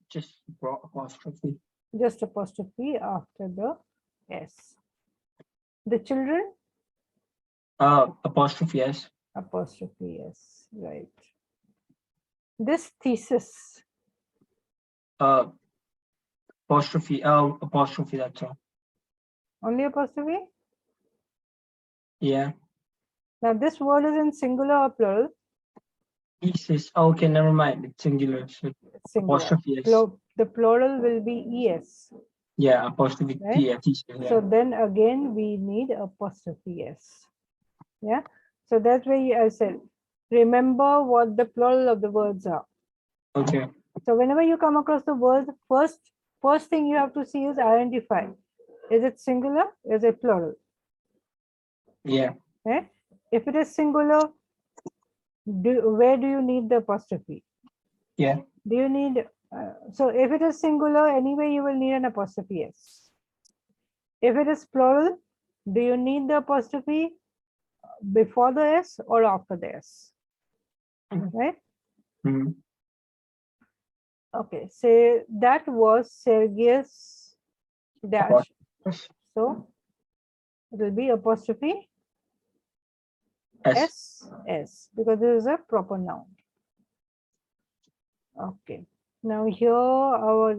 Speaker 2: Just apostrophe.
Speaker 1: Just apostrophe after the S. The children?
Speaker 2: Apostrophe S.
Speaker 1: Apostrophe S, right. This thesis?
Speaker 2: Apostrophe. Apostrophe. That's all.
Speaker 1: Only apostrophe?
Speaker 2: Yeah.
Speaker 1: Now this word is in singular or plural?
Speaker 2: Thesis. Okay, never mind. It's singular. So
Speaker 1: Singular.
Speaker 2: apostrophe S.
Speaker 1: The plural will be ES.
Speaker 2: Yeah, apostrophe
Speaker 1: Right?
Speaker 2: T. Thesis. Yeah.
Speaker 1: So then again, we need apostrophe S. Yeah. So that's why I said, remember what the plural of the words are.
Speaker 2: Okay.
Speaker 1: So whenever you come across the word, first thing you have to see is identify. Is it singular? Is it plural?
Speaker 2: Yeah.
Speaker 1: Right? If it is singular, where do you need the apostrophe?
Speaker 2: Yeah.
Speaker 1: Do you need, so if it is singular, anyway, you will need an apostrophe S. If it is plural, do you need the apostrophe before the S or after the S? Right? Okay, say that was Sergei's dash. So It will be apostrophe
Speaker 2: S.
Speaker 1: S because this is a proper noun. Okay. Now here our,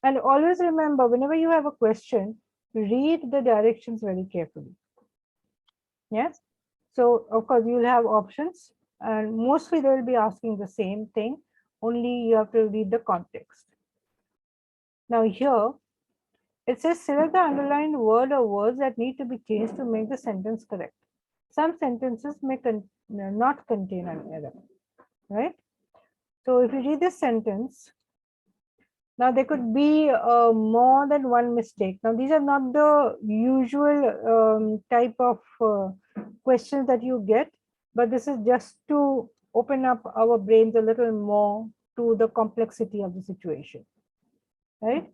Speaker 1: and always remember, whenever you have a question, read the directions very carefully. Yes. So of course you'll have options, and mostly they will be asking the same thing, only you have to read the context. Now here it says select the underlined word or words that need to be changed to make the sentence correct. Some sentences may not contain an error, right? So if you read this sentence, now there could be more than one mistake. Now these are not the usual type of questions that you get, but this is just to open up our brains a little more to the complexity of the situation, right?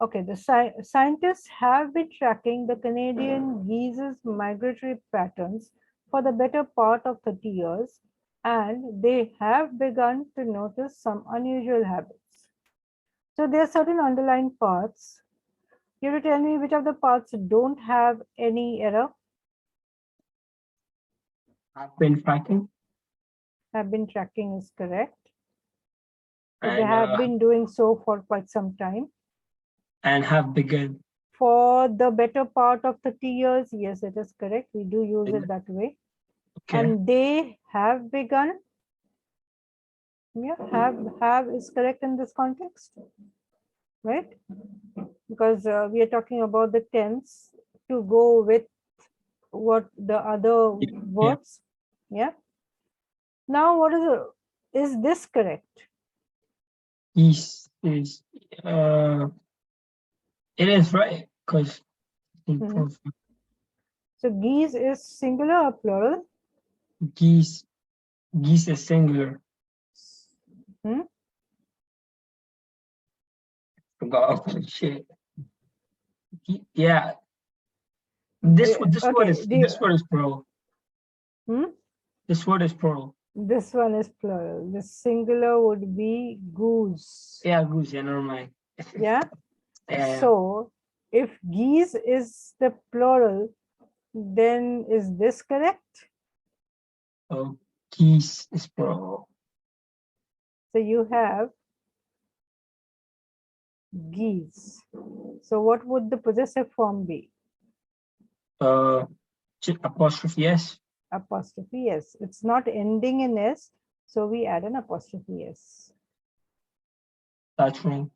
Speaker 1: Okay, the scientists have been tracking the Canadian geese's migratory patterns for the better part of 30 years, and they have begun to notice some unusual habits. So there are certain underlying parts. You have to tell me which of the parts don't have any error.
Speaker 2: Have been tracking.
Speaker 1: Have been tracking is correct. So they
Speaker 2: And
Speaker 1: have been doing so for quite some time.
Speaker 2: And have begun.
Speaker 1: For the better part of 30 years, yes, it is correct. We do use it that way.
Speaker 2: Okay.
Speaker 1: And they have begun. Yeah, have is correct in this context, right? Because we are talking about the tense to go with what the other verbs. Yeah. Now, what is this correct?
Speaker 2: Is it is right because
Speaker 1: so geese is singular or plural?
Speaker 2: Geese is singular. Forgot. Oh, shit. Yeah. This word is plural. This word is plural.
Speaker 1: This one is plural. The singular would be goose.
Speaker 2: Yeah, goose. Yeah, never mind.
Speaker 1: Yeah. So if geese is the plural, then is this correct?
Speaker 2: Oh, geese is plural.
Speaker 1: So you have geese. So what would the possessive form be?
Speaker 2: Apostrophe S.
Speaker 1: Apostrophe S. It's not ending in S, so we add an apostrophe S.
Speaker 2: That's wrong.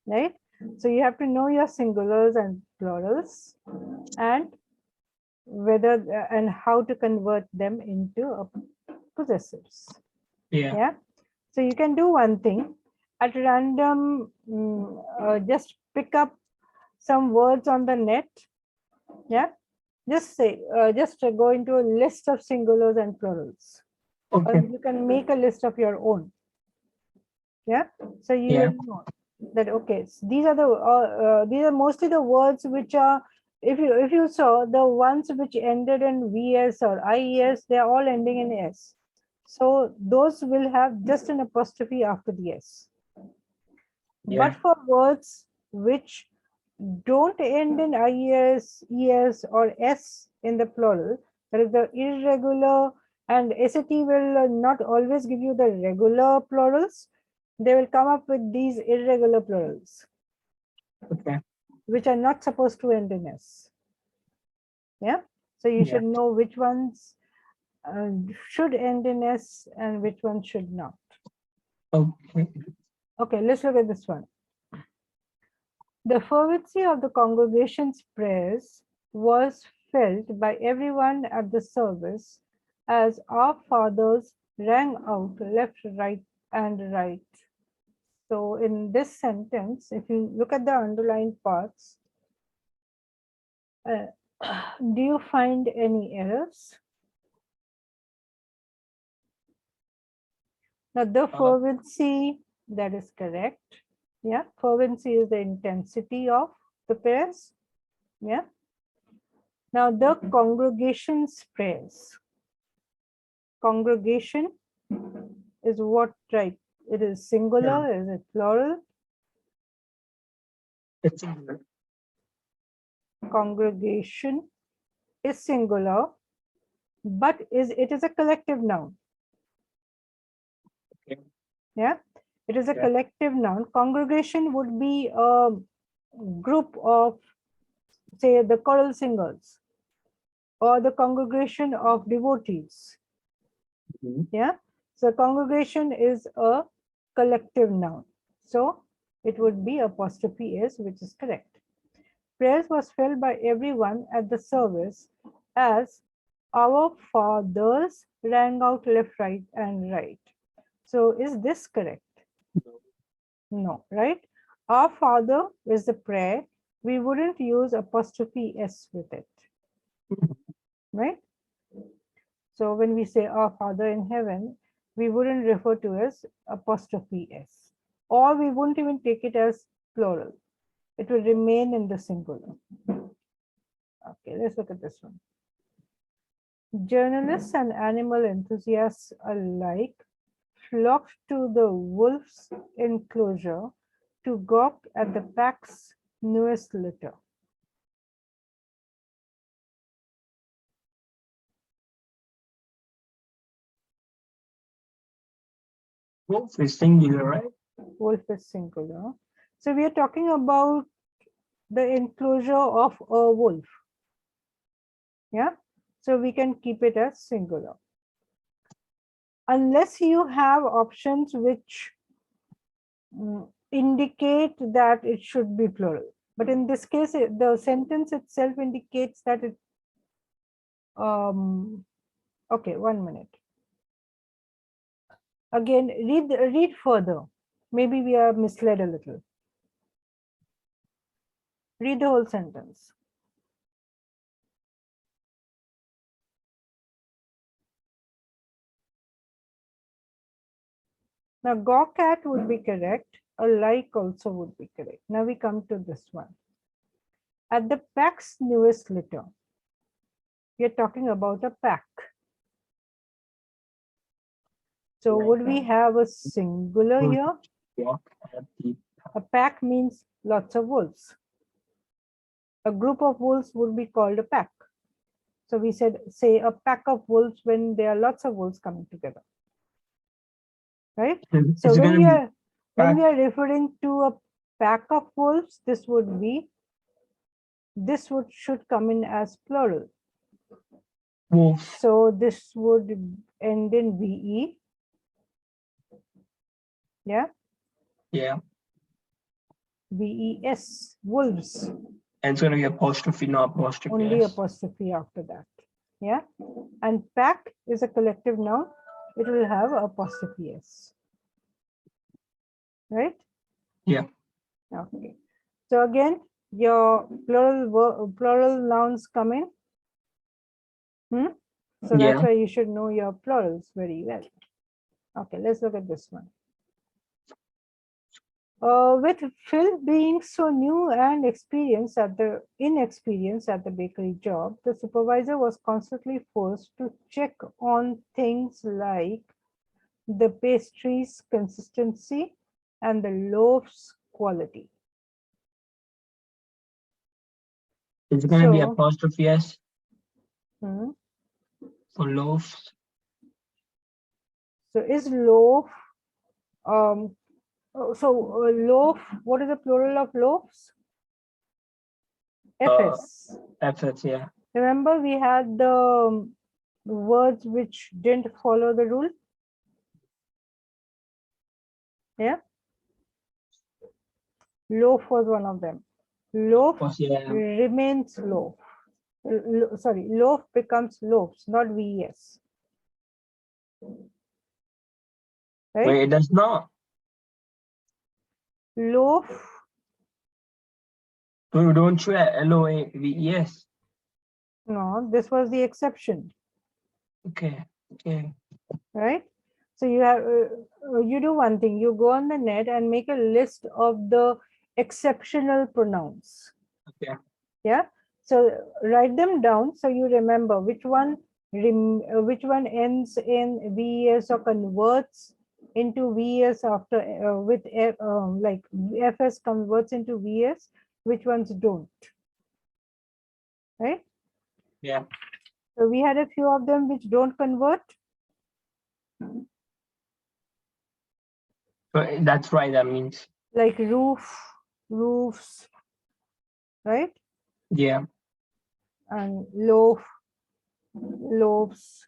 Speaker 1: Right? So you have to know your singulars and plurals and whether and how to convert them into possessives. Yeah. So you can do one thing at random, just pick up some words on the net. Yeah. Just say, just go into a list of singulars and plurals.
Speaker 2: Okay.
Speaker 1: Or you can make a list of your own. Yeah. So you will know that okay, so these are mostly the words which are, if you saw the ones which ended in VS or IES, they are all ending in S. So those will have just an apostrophe after the S. But for words which don't end in IES, ES, or S in the plural, that is the irregular, and SAT will not always give you the regular plurals. They will come up with these irregular plurals, which are not supposed to end in S. Yeah. So you should know which ones should end in S and which ones should not.
Speaker 2: Okay.
Speaker 1: Okay, let's look at this one. The fervency of the congregation's prayers was felt by everyone at the service as our fathers rang out left, right, and right. So in this sentence, if you look at the underlined parts, do you find any errors? Now the fervency, that is correct. Yeah, fervency is the intensity of the prayers. Yeah. Now the congregation's prayers. Congregation is what type? It is singular, is it plural?
Speaker 2: It's singular.
Speaker 1: congregation is singular, but it is a collective noun.
Speaker 2: Okay.
Speaker 1: Yeah, it is a
Speaker 2: Yeah.
Speaker 1: collective noun. Congregation would be a group of, say, the choral singers or the congregation of devotees.
Speaker 2: Mhm.
Speaker 1: Yeah, so congregation is a collective noun. So it would be apostrophe S, which is correct. Prayers was felt by everyone at the service as our fathers rang out left, right, and right. So is this correct? No, right? Our Father is the prayer. We wouldn't use apostrophe S with it, right? So when we say our Father in heaven, we wouldn't refer to as apostrophe S, or we wouldn't even take it as plural. It will remain in the singular. Okay, let's look at this one. Journalists and animal enthusiasts alike flocked to the wolf's enclosure to gawk at the pack's newest litter.
Speaker 2: Wolf is singular, right?
Speaker 1: Wolf is singular. So we are talking about the enclosure of a wolf. Yeah. So we can keep it as singular. Unless you have options which indicate that it should be plural. But in this case, the sentence itself indicates that it, okay, 1 minute. Again, read further. Maybe we are misled a little. Read the whole sentence. Now, gawk at would be correct. Alike also would be correct. Now we come to this one. At the pack's newest litter, we are talking about a pack. So
Speaker 2: Like
Speaker 1: would we have a singular
Speaker 2: wolf
Speaker 1: here?
Speaker 2: walk at the
Speaker 1: A pack means lots of wolves. A group of wolves would be called a pack. So we said, say a pack of wolves when there are lots of wolves coming together. Right? So
Speaker 2: Is it
Speaker 1: when
Speaker 2: gonna
Speaker 1: we
Speaker 2: be
Speaker 1: are
Speaker 2: pack?
Speaker 1: referring to a pack of wolves, this would be, should come in as plural.
Speaker 2: Wolves.
Speaker 1: So this would end in VE. Yeah,
Speaker 2: Yeah.
Speaker 1: VES, wolves,
Speaker 2: And it's gonna be apostrophe, not apostrophe
Speaker 1: only
Speaker 2: S.
Speaker 1: apostrophe after that. Yeah, and pack is a collective noun. It will have apostrophe S. Right?
Speaker 2: Yeah.
Speaker 1: Okay. So again, your plural nouns come in. So that's
Speaker 2: Yeah.
Speaker 1: why you should know your plurals very well. Okay, let's look at this one. With Phil being so new and inexperienced at the bakery job, the supervisor was constantly forced to check on things like the pastry's consistency and the loaf's quality.
Speaker 2: It's gonna be
Speaker 1: So,
Speaker 2: apostrophe S
Speaker 1: hmm,
Speaker 2: for loaves.
Speaker 1: so is loaf, loaf, what is the plural of loaves? FS.
Speaker 2: FS, yeah.
Speaker 1: Remember we had the words which didn't follow the rule? Yeah. Loaf was one of them. Loaf
Speaker 2: Yeah.
Speaker 1: remains loaf. Sorry, loaf becomes loaves, not VES. Right?
Speaker 2: Wait, it does not.
Speaker 1: Loaf,
Speaker 2: Don't you at LOAVES?
Speaker 1: no, this was the exception.
Speaker 2: Okay. Okay.
Speaker 1: Right? So you do one thing, you go on the net and make a list of the exceptional pronouns.
Speaker 2: Okay.
Speaker 1: Yeah, so write them down so you remember which one ends in VES or converts into VES after like FS converts into VES, which ones don't. right?
Speaker 2: Yeah.
Speaker 1: So we had a few of them which don't convert.
Speaker 2: So that's right. That means.
Speaker 1: Like roof, roofs, right?
Speaker 2: Yeah.
Speaker 1: And loaf, loaves.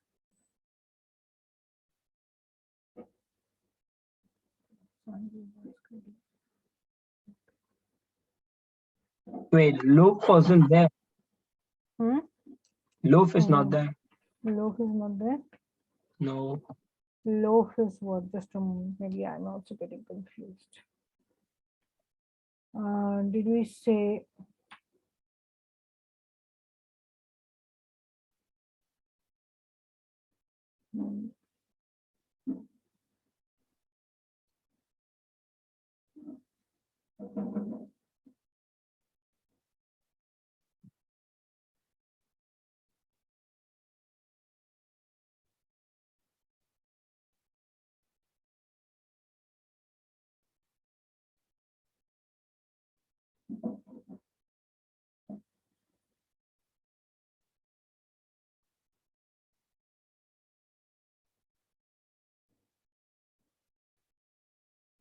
Speaker 2: Wait, loaf wasn't there.
Speaker 1: Hmm?
Speaker 2: Loaf is not
Speaker 1: Hmm.
Speaker 2: there.
Speaker 1: Loaf is not there.
Speaker 2: No.
Speaker 1: Loaf is what? Just a moment. Maybe I'm also getting confused. Did we say hmm,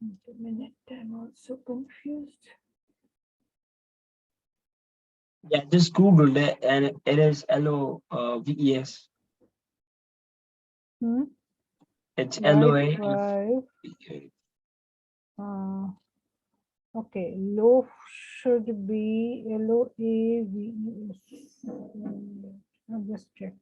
Speaker 1: wait a minute, I'm also confused.
Speaker 2: Yeah, just Googled it and it is LOVES.
Speaker 1: Hmm?
Speaker 2: It's
Speaker 1: Life
Speaker 2: LOA.
Speaker 1: 5. Okay, loaf should be LOAVES. I'll just check.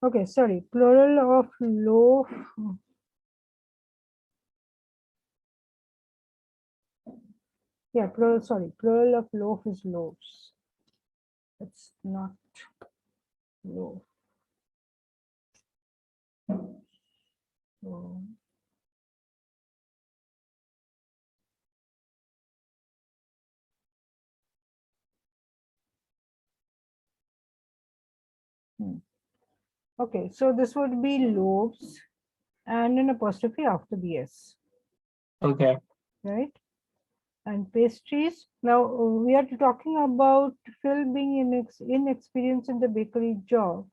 Speaker 1: Okay, sorry, plural of loaf. Yeah, plural, sorry, plural of loaf is loaves. It's not loaf. So, okay, so this would be loaves and an apostrophe after the S,
Speaker 2: Okay.
Speaker 1: right? And pastries. Now we are talking about Phil being inexperienced in the bakery job,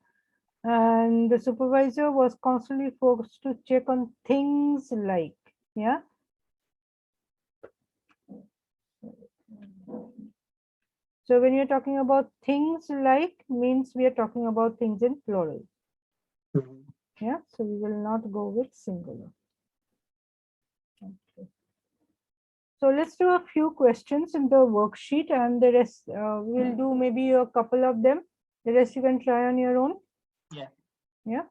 Speaker 1: and the supervisor was constantly forced to check on things like, yeah. So when you're talking about things like means we are talking about things in plural.
Speaker 2: Mhm.
Speaker 1: Yeah, so we will not go with singular. Okay. So let's do a few questions in the worksheet and the rest we'll do maybe a couple of them. The rest you can try on your own.
Speaker 2: Yeah.
Speaker 1: Yeah.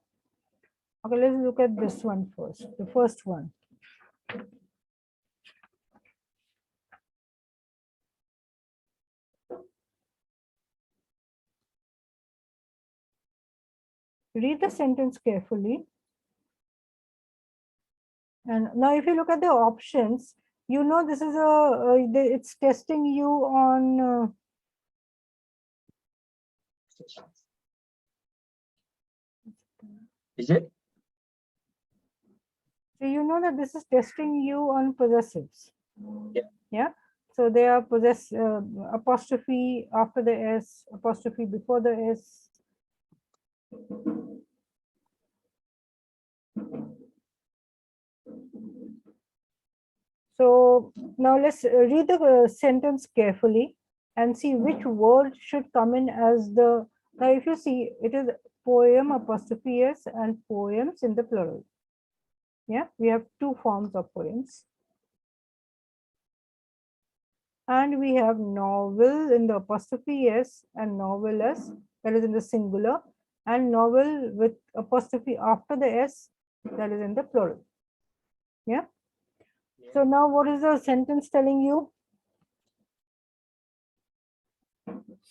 Speaker 1: Okay, let's look at this one first. The first one. Read the sentence carefully. And now if you look at the options, you know this is it's testing you on
Speaker 2: Is it?
Speaker 1: so you know that this is testing you on possessives.
Speaker 2: Yeah.
Speaker 1: Yeah. So they are apostrophe after the S, apostrophe before the S. So now let's read the sentence carefully and see which word should come in as the, now if you see it is poem apostrophe S and poems in the plural. Yeah, we have two forms of poems. And we have novel in the apostrophe S and novellas, that is in the singular, and novel with apostrophe after the S, that is in the plural. Yeah. So now what is the sentence telling you?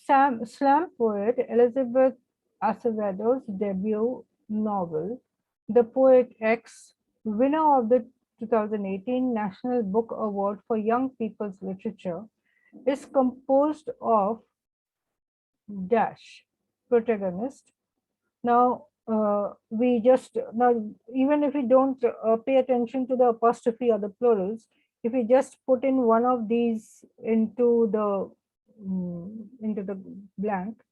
Speaker 1: Slam poet Elizabeth Acevedo's debut novel, The Poet X, winner of the 2018 National Book Award for Young People's Literature, is composed of dash protagonist, Now, we just, now, even if we don't pay attention to the apostrophe or the plurals, if we just put in one of these into the blank,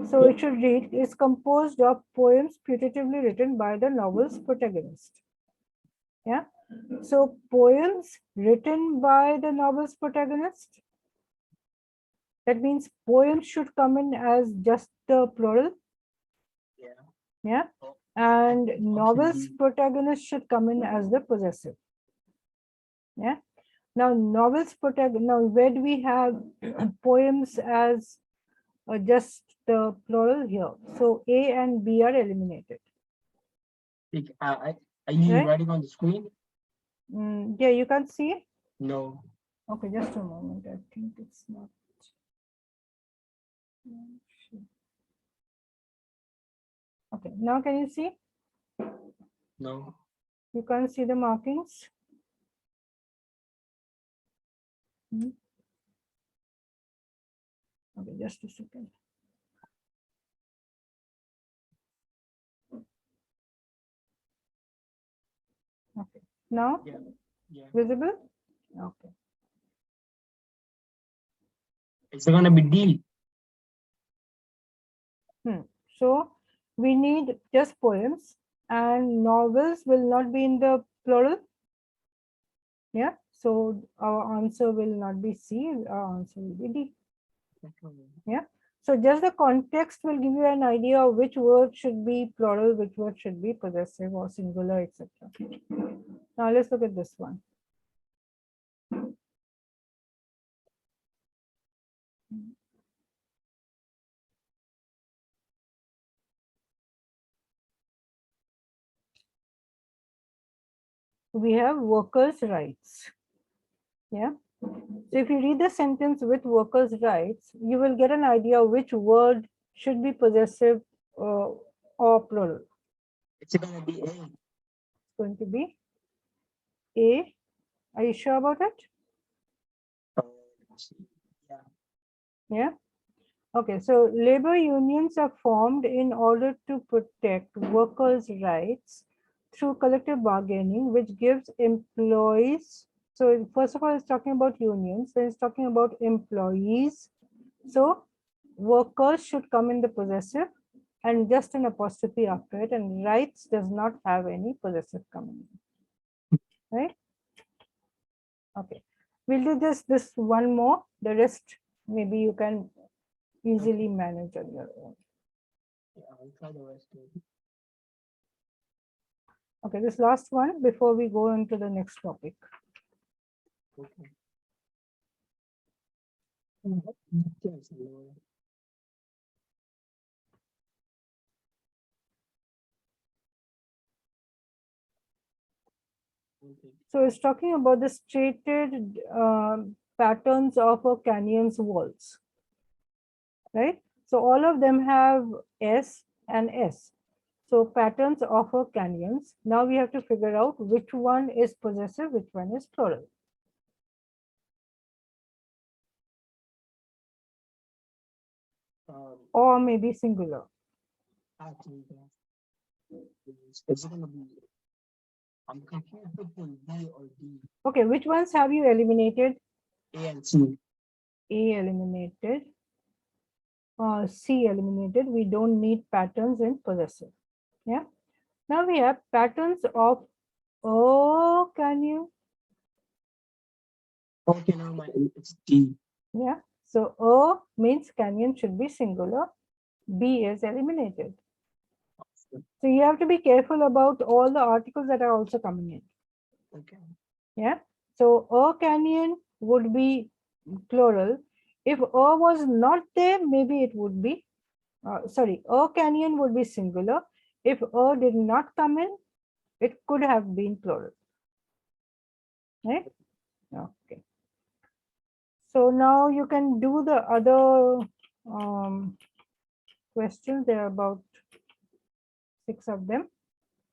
Speaker 1: so it should read, is composed of poems putatively written by the novel's protagonist. Yeah. So poems written by the novel's protagonist. That means poems should come in as just the plural.
Speaker 2: Yeah.
Speaker 1: Yeah. And
Speaker 2: Option
Speaker 1: novel's
Speaker 2: B.
Speaker 1: protagonist should come in as the possessive. Yeah. Now novel's protagonist. Now where do we have poems as just the plural here? So A and B are eliminated.
Speaker 2: Are you
Speaker 1: Right?
Speaker 2: writing on the screen?
Speaker 1: Yeah, you can see it.
Speaker 2: No.
Speaker 1: Okay, just a moment. I think it's not. Okay, now can you see?
Speaker 2: No.
Speaker 1: You can't see the markings. Okay, just a second. Okay, now
Speaker 2: Yeah.
Speaker 1: visible? Okay.
Speaker 2: Is it gonna be D?
Speaker 1: So we need just poems, and novels will not be in the plural. Yeah, so our answer will not be C, our answer will be D. Yeah, so just the context will give you an idea of which word should be plural, which word should be possessive or singular, etc. Now let's look at this one. We have workers' rights. Yeah. So if you read the sentence with workers' rights, you will get an idea which word should be possessive or plural.
Speaker 2: It's gonna be A.
Speaker 1: It's going to be A. Are you sure about it?
Speaker 2: Yeah.
Speaker 1: Yeah. Okay. So labor unions are formed in order to protect workers' rights through collective bargaining, which gives employees. So first of all, it's talking about unions. Then it's talking about employees. So workers should come in the possessive and just an apostrophe after it, and rights does not have any possessive coming in, right? Okay, we'll do just this one more. The rest maybe you can easily manage on your own.
Speaker 2: Yeah, I'll try the rest of it.
Speaker 1: Okay, this last one before we go into the next topic.
Speaker 2: Okay.
Speaker 1: So it's talking about the straighted patterns of a canyon's walls, right? So all of them have S and S. So patterns of a canyons. Now we have to figure out which one is possessive, which one is plural. Or maybe singular.
Speaker 2: It's gonna be. I'm confused between B or D.
Speaker 1: Okay, which ones have you eliminated?
Speaker 2: A and C.
Speaker 1: A eliminated. C eliminated. We don't need patterns in possessive. Yeah. Now we have patterns of O canyon.
Speaker 2: Okay, now it's D.
Speaker 1: Yeah. So O means canyon should be singular. B is eliminated. So you have to be careful about all the articles that are also coming in.
Speaker 2: Okay.
Speaker 1: Yeah. So a canyon would be plural. If a was not there, maybe it would be, sorry, a canyon would be singular. If a did not come in, it could have been plural. Right? Okay. So now you can do the other questions. There are about 6 of them.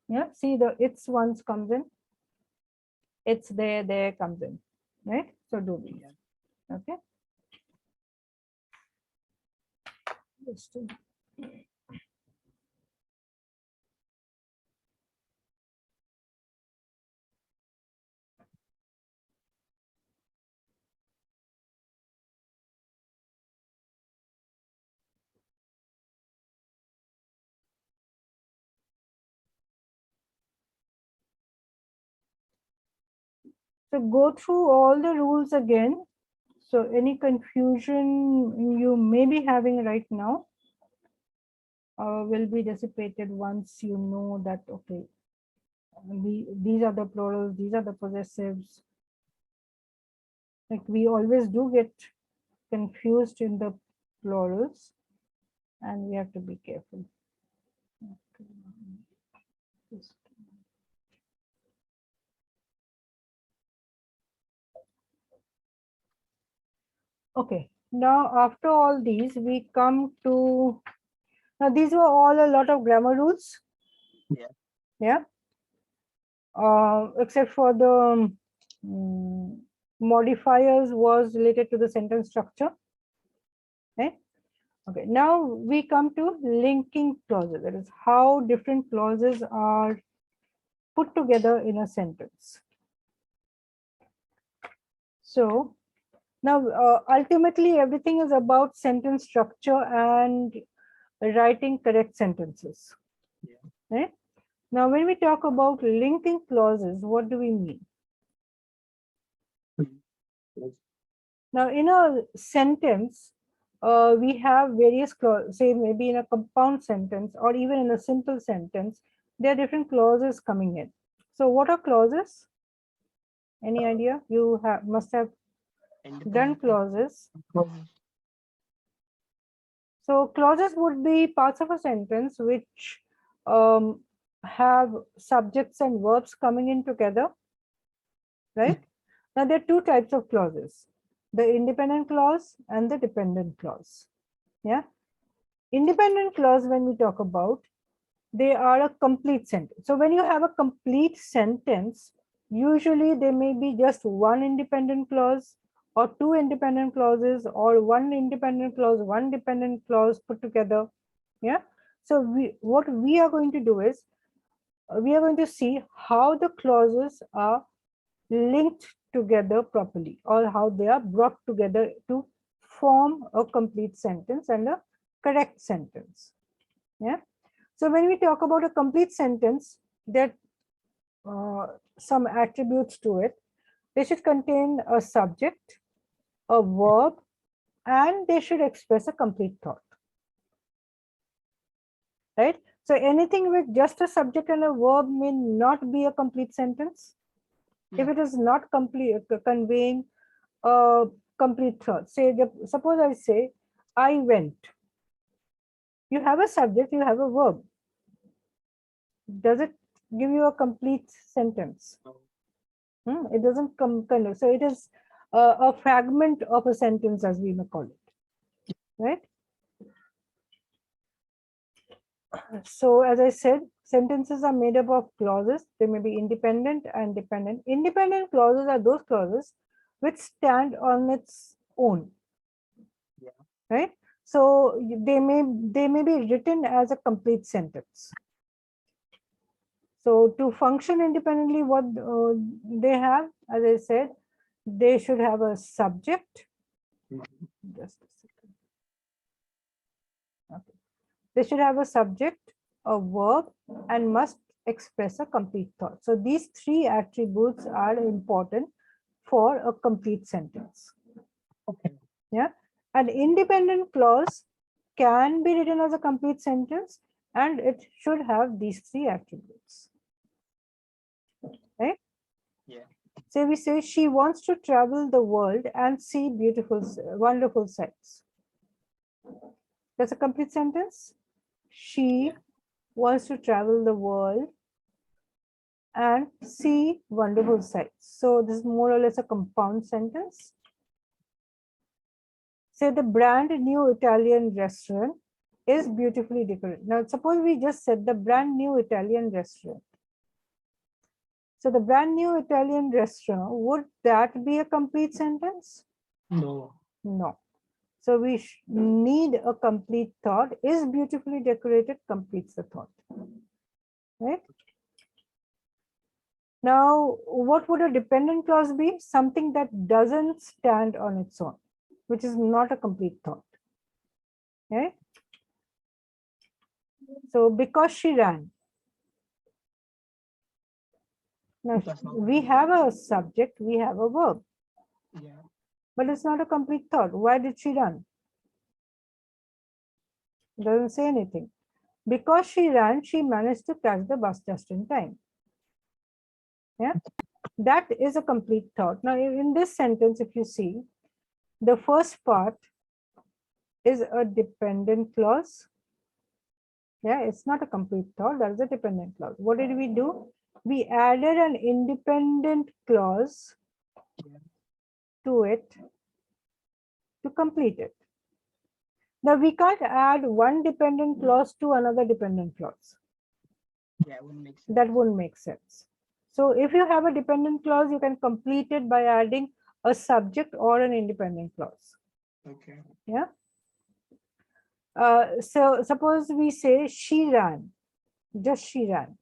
Speaker 1: Yeah. See, the it's ones comes in. It's there comes in. Right? So do these. Okay. Just So go through all the rules again. So any confusion you may be having right now will be dissipated once you know that, okay, these are the plurals, these are the possessives. Like we always do get confused in the plurals and we have to be careful. Okay, now after all these, we come to, now these were all a lot of grammar rules.
Speaker 2: Yeah.
Speaker 1: Yeah. Except for the modifiers was related to the sentence structure. Okay. Okay, now we come to linking clauses. That is how different clauses are put together in a sentence. So now ultimately everything is about sentence structure and writing correct sentences.
Speaker 2: Yeah.
Speaker 1: Right? Now when we talk about linking clauses, what do we mean?
Speaker 2: Yes.
Speaker 1: Now in a sentence, we have various clauses, say maybe in a compound sentence or even in a simple sentence, there are different clauses coming in. So what are clauses? Any idea? You must have done
Speaker 2: Independent
Speaker 1: clauses.
Speaker 2: clauses.
Speaker 1: So clauses would be parts of a sentence which have subjects and verbs coming in together, right? Now there are two types of clauses, the independent clause and the dependent clause. Yeah. Independent clause, when we talk about, they are a complete sentence. So when you have a complete sentence, usually there may be just one independent clause or two independent clauses or one independent clause, one dependent clause put together. Yeah. So what we are going to do is we are going to see how the clauses are linked together properly or how they are brought together to form a complete sentence and a correct sentence. Yeah. So when we talk about a complete sentence, there are some attributes to it. They should contain a subject, a verb, and they should express a complete thought. Right? So anything with just a subject and a verb may not be a complete sentence.
Speaker 2: Yeah.
Speaker 1: If it is not complete, conveying a complete thought. Say, suppose I say, I went. You have a subject, you have a verb. Does it give you a complete sentence? It doesn't come kind of, so it is a fragment of a sentence, as we may call it, right? So as I said, sentences are made up of clauses. They may be independent and dependent. Independent clauses are those clauses which stand on its own.
Speaker 2: Yeah.
Speaker 1: Right? So they may be written as a complete sentence. So to function independently, what they have, as I said, they should have a subject. Just a second. Okay. They should have a subject, a verb, and must express a complete thought. So these three attributes are important for a complete sentence.
Speaker 2: Okay.
Speaker 1: Yeah. An independent clause can be written as a complete sentence and it should have these three attributes. Right?
Speaker 2: Yeah.
Speaker 1: So we say she wants to travel the world and see beautiful, wonderful sights. That's a complete sentence. She
Speaker 2: Yeah.
Speaker 1: wants to travel the world and see wonderful sights. So this is more or less a compound sentence. Say the brand new Italian restaurant is beautifully decorated. Now suppose we just said the brand new Italian restaurant. So the brand new Italian restaurant, would that be a complete sentence?
Speaker 2: No.
Speaker 1: No. So we need a complete thought. Is beautifully decorated completes the thought. Right? Now, what would a dependent clause be? Something that doesn't stand on its own, which is not a complete thought. Okay? So because she ran. Now,
Speaker 2: That's not
Speaker 1: we have a subject, we have a verb,
Speaker 2: yeah.
Speaker 1: but it's not a complete thought. Why did she run? Doesn't say anything. Because she ran, she managed to catch the bus just in time. Yeah, that is a complete thought. Now, in this sentence, if you see, the first part is a dependent clause. Yeah, it's not a complete thought, that is a dependent clause. What did we do? We added an independent clause to it to complete it. Now, we can't add one dependent clause to another dependent clause.
Speaker 2: Yeah, it wouldn't make sense.
Speaker 1: That wouldn't make sense. So if you have a dependent clause, you can complete it by adding a subject or an independent clause.
Speaker 2: Okay.
Speaker 1: Yeah. So suppose we say she ran, just she ran.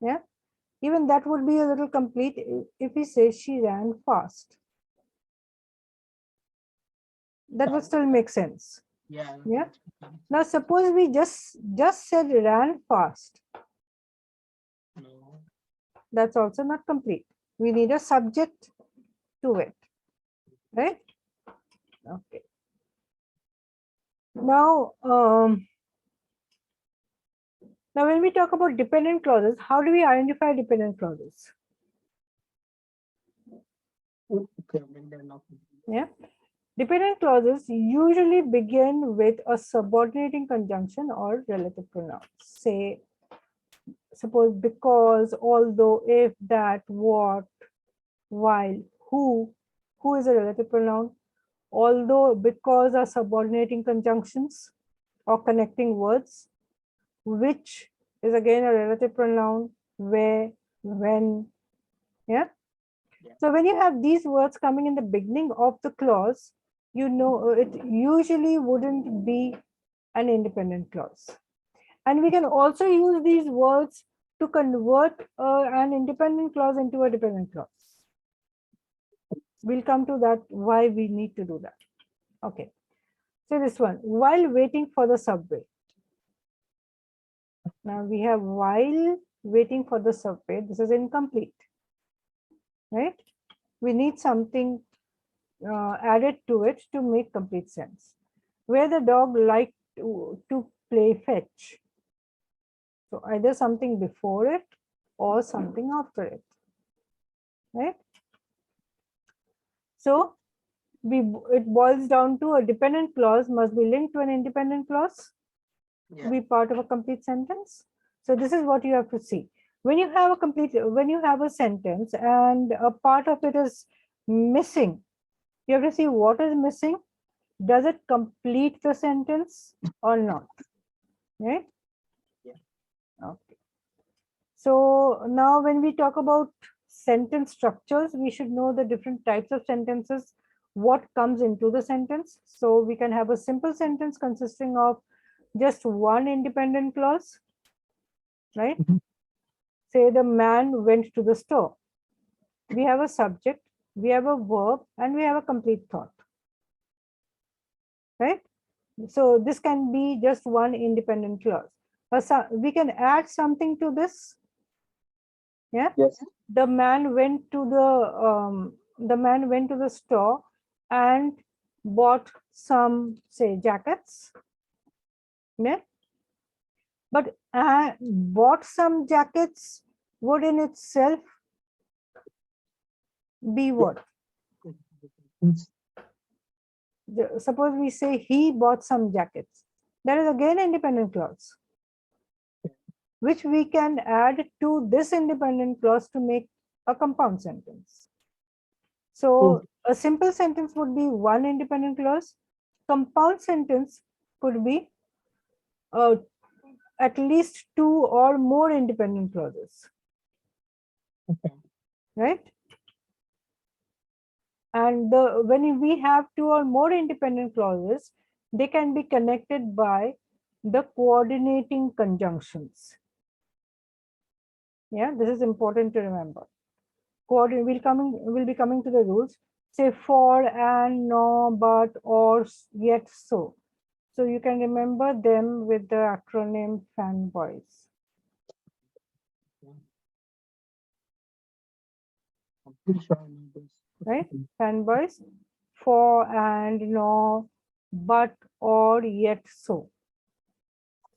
Speaker 1: Yeah. Even that would be a little complete if we say she ran fast. That would still make sense.
Speaker 2: Yeah.
Speaker 1: Yeah. Now suppose we just said ran fast.
Speaker 2: No.
Speaker 1: That's also not complete. We need a subject to it, right? Okay. Now, now when we talk about dependent clauses, how do we identify dependent clauses?
Speaker 2: Okay, when they're not.
Speaker 1: Yeah. Dependent clauses usually begin with a subordinating conjunction or relative pronoun. Say, suppose because, although, if, that, what, while, who is a relative pronoun. Although, because are subordinating conjunctions or connecting words. Which is again a relative pronoun. Where, when, yeah. So when you have these words coming in the beginning of the clause, you know it usually wouldn't be an independent clause. And we can also use these words to convert an independent clause into a dependent clause. We'll come to that, why we need to do that. Okay. So this one, while waiting for the subway. Now we have while waiting for the subway. This is incomplete, right? We need something added to it to make complete sense. Where the dog liked to play fetch. So either something before it or something after it, right? So it boils down to a dependent clause must be linked to an independent clause to be part of a complete sentence. So this is what you have to see. When you have a sentence and a part of it is missing, you have to see what is missing. Does it complete the sentence or not? Right?
Speaker 2: Yeah.
Speaker 1: Okay. So now when we talk about sentence structures, we should know the different types of sentences, what comes into the sentence. So we can have a simple sentence consisting of just one independent clause, right? Say the man went to the store. We have a subject, we have a verb, and we have a complete thought, right? So this can be just one independent clause. We can add something to this. Yeah.
Speaker 2: Yes.
Speaker 1: The man went to the store and bought some, say, jackets. Yeah. But bought some jackets would in itself be what? Suppose we say he bought some jackets. That is again an independent clause, which we can add to this independent clause to make a compound sentence. So a simple sentence would be one independent clause. Compound sentence could be at least two or more independent clauses.
Speaker 2: Okay.
Speaker 1: Right? And when we have two or more independent clauses, they can be connected by the coordinating conjunctions. Yeah, this is important to remember. We'll be coming to the rules. Say for, and, no, but, or, yet, so. So you can remember them with the acronym fanboys.
Speaker 2: Pretty sure I know this.
Speaker 1: right? Fanboys, for and, nor, but, or, yet, so.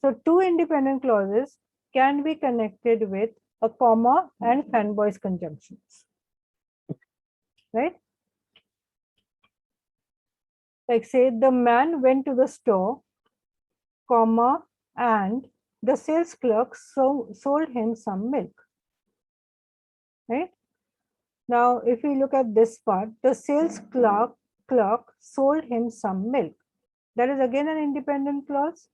Speaker 1: So two independent clauses can be connected with a comma and fanboys conjunctions, right? Like say the man went to the store, comma, and the sales clerk sold him some milk, right? Now, if we look at this part, the sales clerk sold him some milk. That is again an independent clause.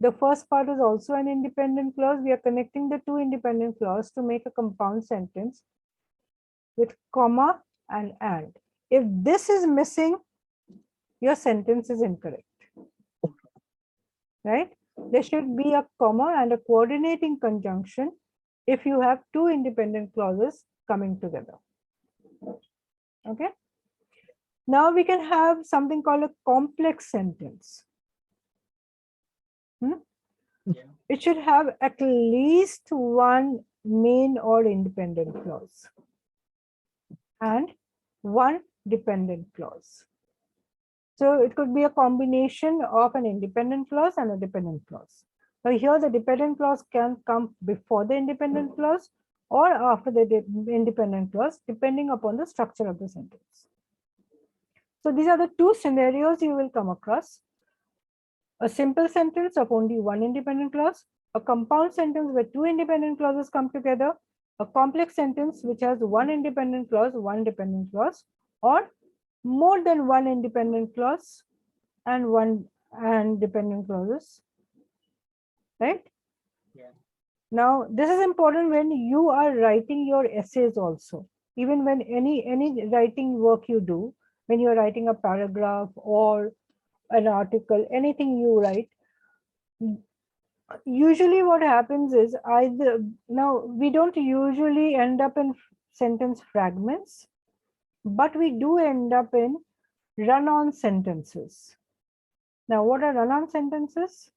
Speaker 1: The first part is also an independent clause. We are connecting the two independent clauses to make a compound sentence with comma and. If this is missing, your sentence is incorrect, right? There should be a comma and a coordinating conjunction if you have two independent clauses coming together. Okay. Now we can have something called a complex sentence.
Speaker 2: Yeah.
Speaker 1: It should have at least one main or independent clause and one dependent clause. So it could be a combination of an independent clause and a dependent clause. Now here the dependent clause can come before the independent clause or after the independent clause, depending upon the structure of the sentence. So these are the two scenarios you will come across. A simple sentence of only one independent clause, a compound sentence where two independent clauses come together, a complex sentence which has one independent clause, one dependent clause, or more than one independent clause and one and dependent clauses, right?
Speaker 2: Yeah.
Speaker 1: Now, this is important when you are writing your essays also. Even when any writing work you do, when you're writing a paragraph or an article, anything you write, usually what happens is either, now we don't usually end up in sentence fragments, but we do end up in run-on sentences. Now, what are run-on sentences?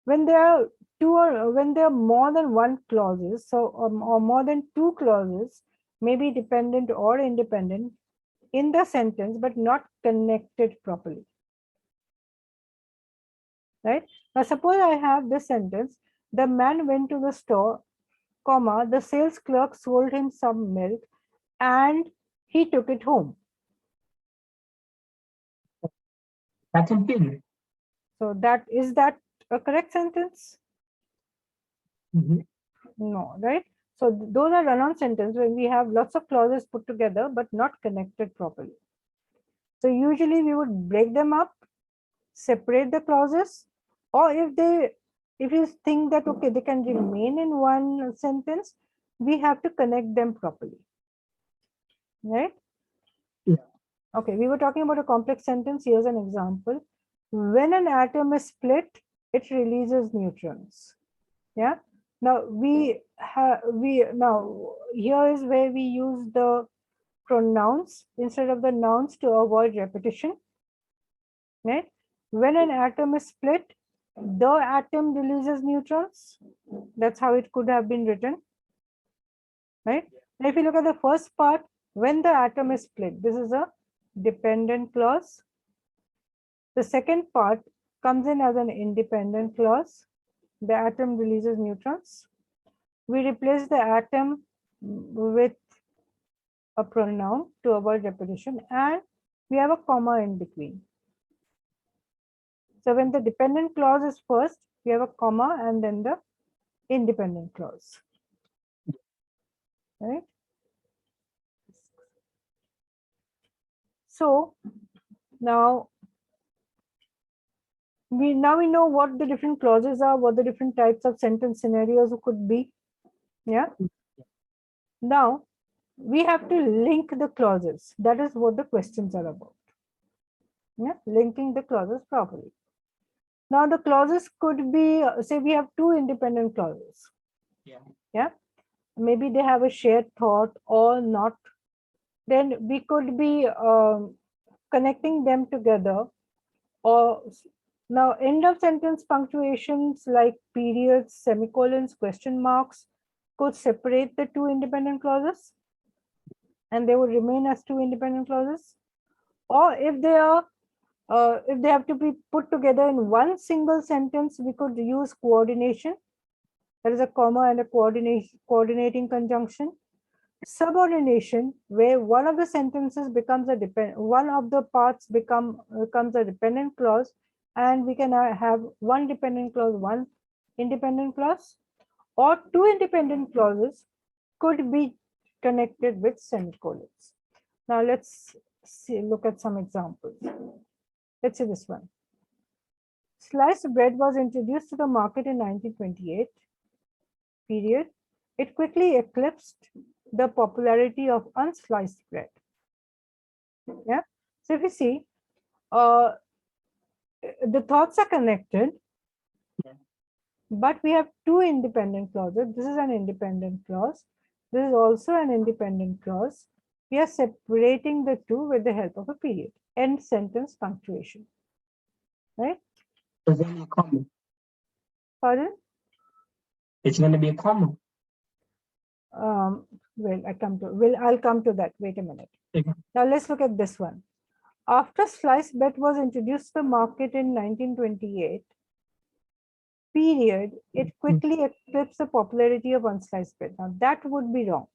Speaker 1: When there are two or when there are more than one clauses, so or more than two clauses, maybe dependent or independent in the sentence, but not connected properly. Right? Now, suppose I have this sentence, the man went to the store, comma, the sales clerk sold him some milk and he took it home.
Speaker 2: That's a period.
Speaker 1: So that a correct sentence? No, right? So those are run-on sentences when we have lots of clauses put together but not connected properly. So usually we would break them up, separate the clauses, or if you think that okay, they can remain in one sentence, we have to connect them properly. Right?
Speaker 2: Yeah.
Speaker 1: Okay, we were talking about a complex sentence. Here's an example. When an atom is split, it releases neutrons. Yeah. Now now here is where we use the pronouns instead of the nouns to avoid repetition. Right? When an atom is split, the atom releases neutrons. That's how it could have been written. Right? Now, if you look at the first part, when the atom is split, this is a dependent clause. The second part comes in as an independent clause. The atom releases neutrons. We replace the atom with a pronoun to avoid repetition, and we have a comma in between. So when the dependent clause is first, we have a comma and then the independent clause. Right? So now we know what the different clauses are, what the different types of sentence scenarios could be. Yeah. Now we have to link the clauses. That is what the questions are about. Yeah, linking the clauses properly. Now the clauses could be, say we have two independent clauses.
Speaker 2: Yeah.
Speaker 1: Yeah. Maybe they have a shared thought or not. Then we could be connecting them together. Or now end of sentence punctuations like periods, semicolons, question marks could separate the two independent clauses and they would remain as two independent clauses. Or if they have to be put together in one single sentence, we could use coordination. There is a comma and a coordinating conjunction. Subordination, where one of the sentences becomes one of the parts becomes a dependent clause, and we can have one dependent clause, one independent clause, or two independent clauses could be connected with semicolons. Now let's look at some examples. Let's see this one. Sliced bread was introduced to the market in 1928. Period. It quickly eclipsed the popularity of unsliced bread. Yeah. So if you see, the thoughts are connected, but we have two independent clauses. This is an independent clause. This is also an independent clause. We are separating the two with the help of a period. End sentence punctuation. Right?
Speaker 2: Is there a comma?
Speaker 1: Pardon?
Speaker 2: It's going to be a comma.
Speaker 1: Well, I'll come to that. Wait a minute.
Speaker 2: Okay.
Speaker 1: Now let's look at this one. After sliced bread was introduced to the market in 1928, period, it quickly eclipsed the popularity of unsliced bread. Now that would be wrong.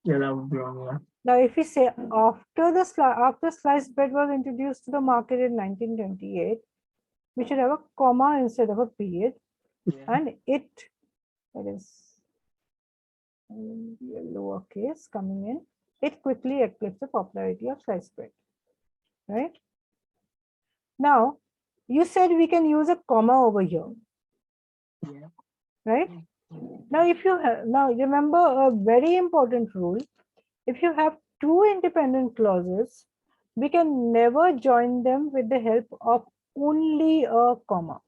Speaker 2: Yeah, that would be wrong. Yeah.
Speaker 1: Now, if we say after sliced bread was introduced to the market in 1928, we should have a comma instead of a period, and it, that is a lowercase coming in, it quickly eclipsed the popularity of sliced bread. Right? Now, you said we can use a comma over here.
Speaker 2: Yeah.
Speaker 1: Right? Now, if you have, now remember a very important rule. If you have two independent clauses, we can never join them with the help of only a comma.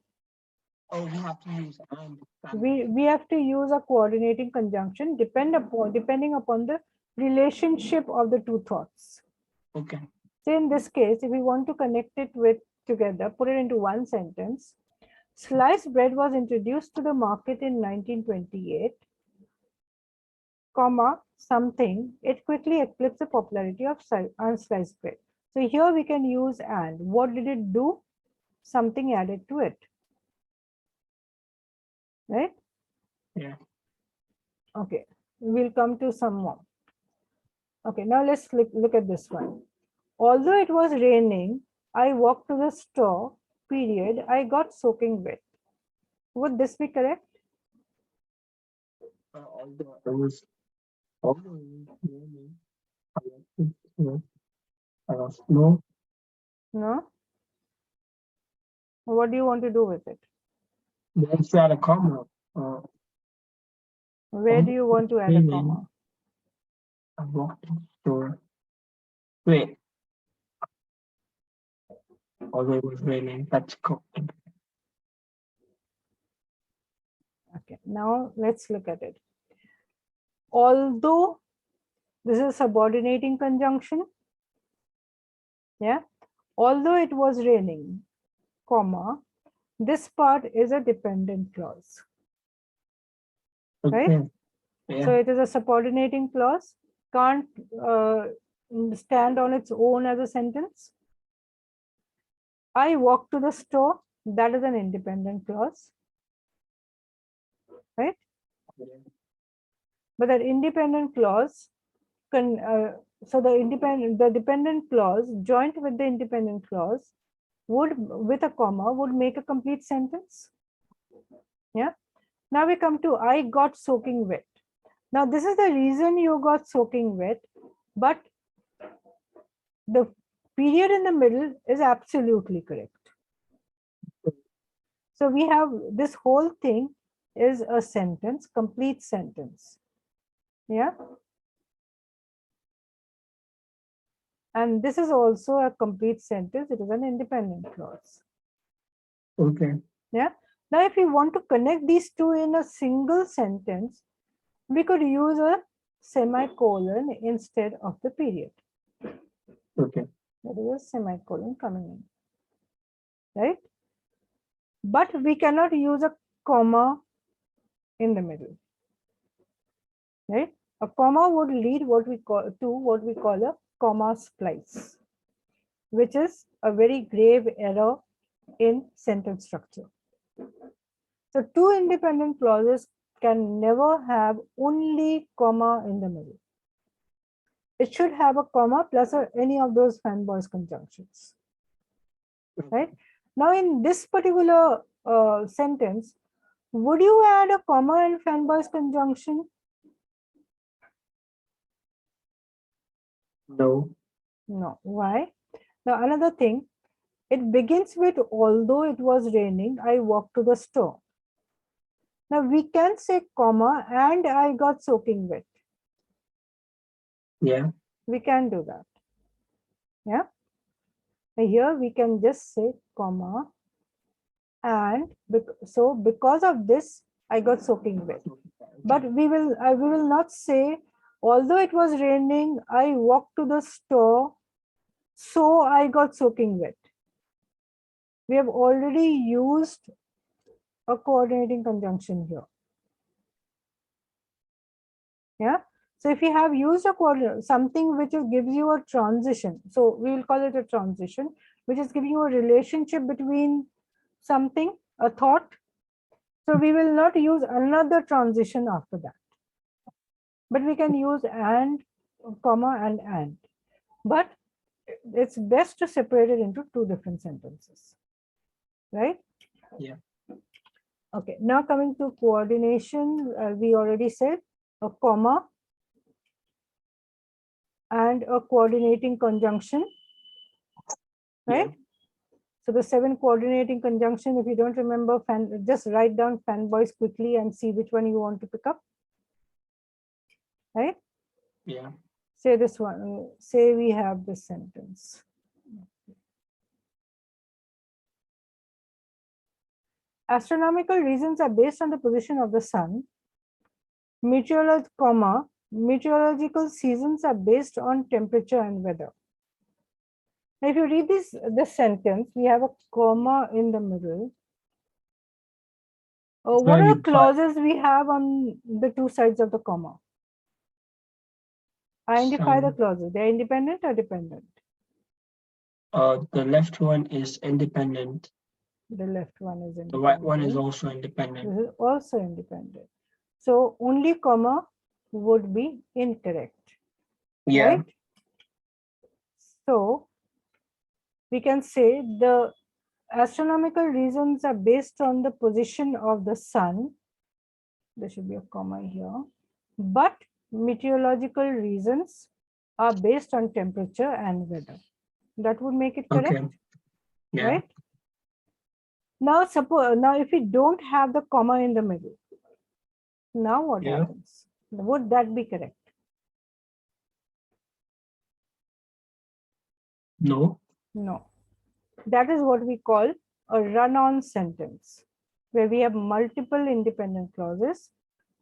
Speaker 2: Oh, we have to use and.
Speaker 1: We have to use a coordinating conjunction depending upon the relationship of the two thoughts.
Speaker 2: Okay.
Speaker 1: So in this case, if we want to connect it together, put it into one sentence. Sliced bread was introduced to the market in 1928, comma, something, it quickly eclipsed the popularity of unsliced bread. So here we can use and. What did it do? Something added to it. Right?
Speaker 2: Yeah.
Speaker 1: Okay, we'll come to some more. Okay, now let's look at this one. Although it was raining, I walked to the store, period, I got soaking wet. Would this be correct?
Speaker 2: Although it was raining, no.
Speaker 1: No? What do you want to do with it?
Speaker 2: Let's add a comma.
Speaker 1: Where do you want to add a comma?
Speaker 2: I walked to the store. Wait. Although it was raining, that's cool.
Speaker 1: Okay, now let's look at it. Although this is subordinating conjunction. Yeah. Although it was raining, comma, this part is a dependent clause.
Speaker 2: Okay.
Speaker 1: Right?
Speaker 2: Yeah.
Speaker 1: So it is a subordinating clause, can't stand on its own as a sentence. I walk to the store, that is an independent clause. Right? But that independent clause so the dependent clause joined with the independent clause would, with a comma, would make a complete sentence. Yeah. Now we come to I got soaking wet. Now this is the reason you got soaking wet, but the period in the middle is absolutely correct. So we have this whole thing is a sentence, complete sentence. Yeah. And this is also a complete sentence. It is an independent clause.
Speaker 2: Okay.
Speaker 1: Yeah. Now, if we want to connect these two in a single sentence, we could use a semicolon instead of the period.
Speaker 2: Okay.
Speaker 1: There is a semicolon coming in, right? But we cannot use a comma in the middle. right? A comma would lead what we call a comma splice, which is a very grave error in sentence structure. So two independent clauses can never have only comma in the middle. It should have a comma plus any of those fanboys conjunctions, right? Now in this particular sentence, would you add a comma in fanboys conjunction?
Speaker 2: No.
Speaker 1: No. Why? Now another thing, it begins with although it was raining, I walked to the store. Now we can say comma and I got soaking wet.
Speaker 2: Yeah.
Speaker 1: We can do that. Yeah. Now here we can just say comma and so because of this I got soaking wet. But we will not say although it was raining, I walked to the store, so I got soaking wet. We have already used a coordinating conjunction here. Yeah. So if you have used a something which gives you a transition, so we will call it a transition, which is giving you a relationship between something, a thought. So we will not use another transition after that. But we can use and, comma, and. But it's best to separate it into two different sentences. Right?
Speaker 2: Yeah.
Speaker 1: Okay, now coming to coordination, we already said a comma and a coordinating conjunction, right?
Speaker 2: Yeah.
Speaker 1: So the 7 coordinating conjunction, if you don't remember, just write down fanboys quickly and see which one you want to pick up, right?
Speaker 2: Yeah.
Speaker 1: Say this one, say we have this sentence. Astronomical reasons are based on the position of the sun. Meteorological seasons are based on temperature and weather. Now, if you read this sentence, we have a comma in the middle. What are the clauses we have on the two sides of the comma? Identify the clauses. They're independent or dependent?
Speaker 2: The left one is independent.
Speaker 1: The left one is independent.
Speaker 2: The right one is also independent.
Speaker 1: This is also independent. So only comma would be incorrect.
Speaker 2: Yeah.
Speaker 1: Right? So we can say the astronomical reasons are based on the position of the sun. There should be a comma here. But meteorological reasons are based on temperature and weather. That would make it correct.
Speaker 2: Okay. Yeah.
Speaker 1: Right? Now suppose if we don't have the comma in the middle, now what happens? Would that be correct?
Speaker 2: No.
Speaker 1: No. That is what we call a run-on sentence, where we have multiple independent clauses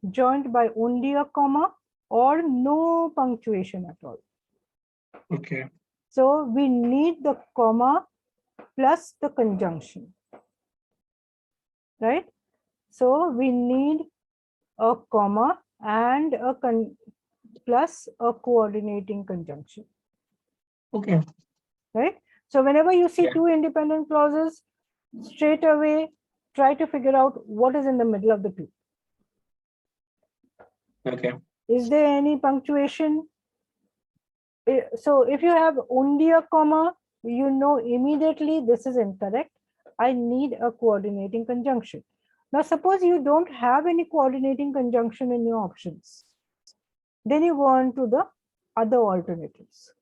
Speaker 1: joined by only a comma or no punctuation at all.
Speaker 2: Okay.
Speaker 1: So we need the comma plus the conjunction, right? So we need a comma and a plus a coordinating conjunction.
Speaker 2: Okay.
Speaker 1: Right? So whenever you see two independent clauses, straight away try to figure out what is in the middle of the two.
Speaker 2: Okay.
Speaker 1: Is there any punctuation? So if you have only a comma, you know immediately this is incorrect. I need a coordinating conjunction. Now suppose you don't have any coordinating conjunction in your options. Then you go on to the other alternatives.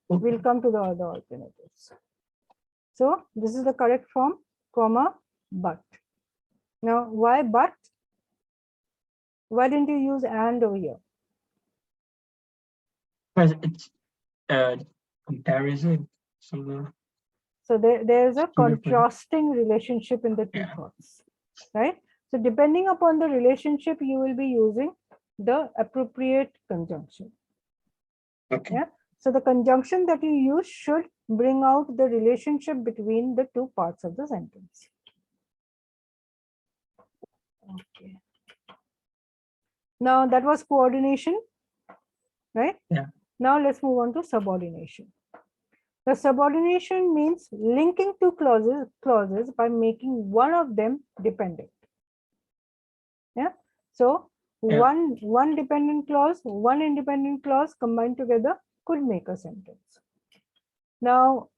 Speaker 2: Okay.
Speaker 1: We'll come to the other alternatives. So this is the correct form, comma, but. Now why but? Why didn't you use and over here?
Speaker 2: Because it's comparison. So
Speaker 1: there is a contrasting relationship in the two thoughts, right? So depending upon the relationship, you will be using the appropriate conjunction.
Speaker 2: Okay.
Speaker 1: Yeah. So the conjunction that you use should bring out the relationship between the two parts of the sentence. Okay. Now that was coordination, right?
Speaker 2: Yeah.
Speaker 1: Now let's move on to subordination. The subordination means linking two clauses by making one of them dependent. Yeah. So
Speaker 2: Yeah.
Speaker 1: one dependent clause, one independent clause combined together could make a sentence. Now,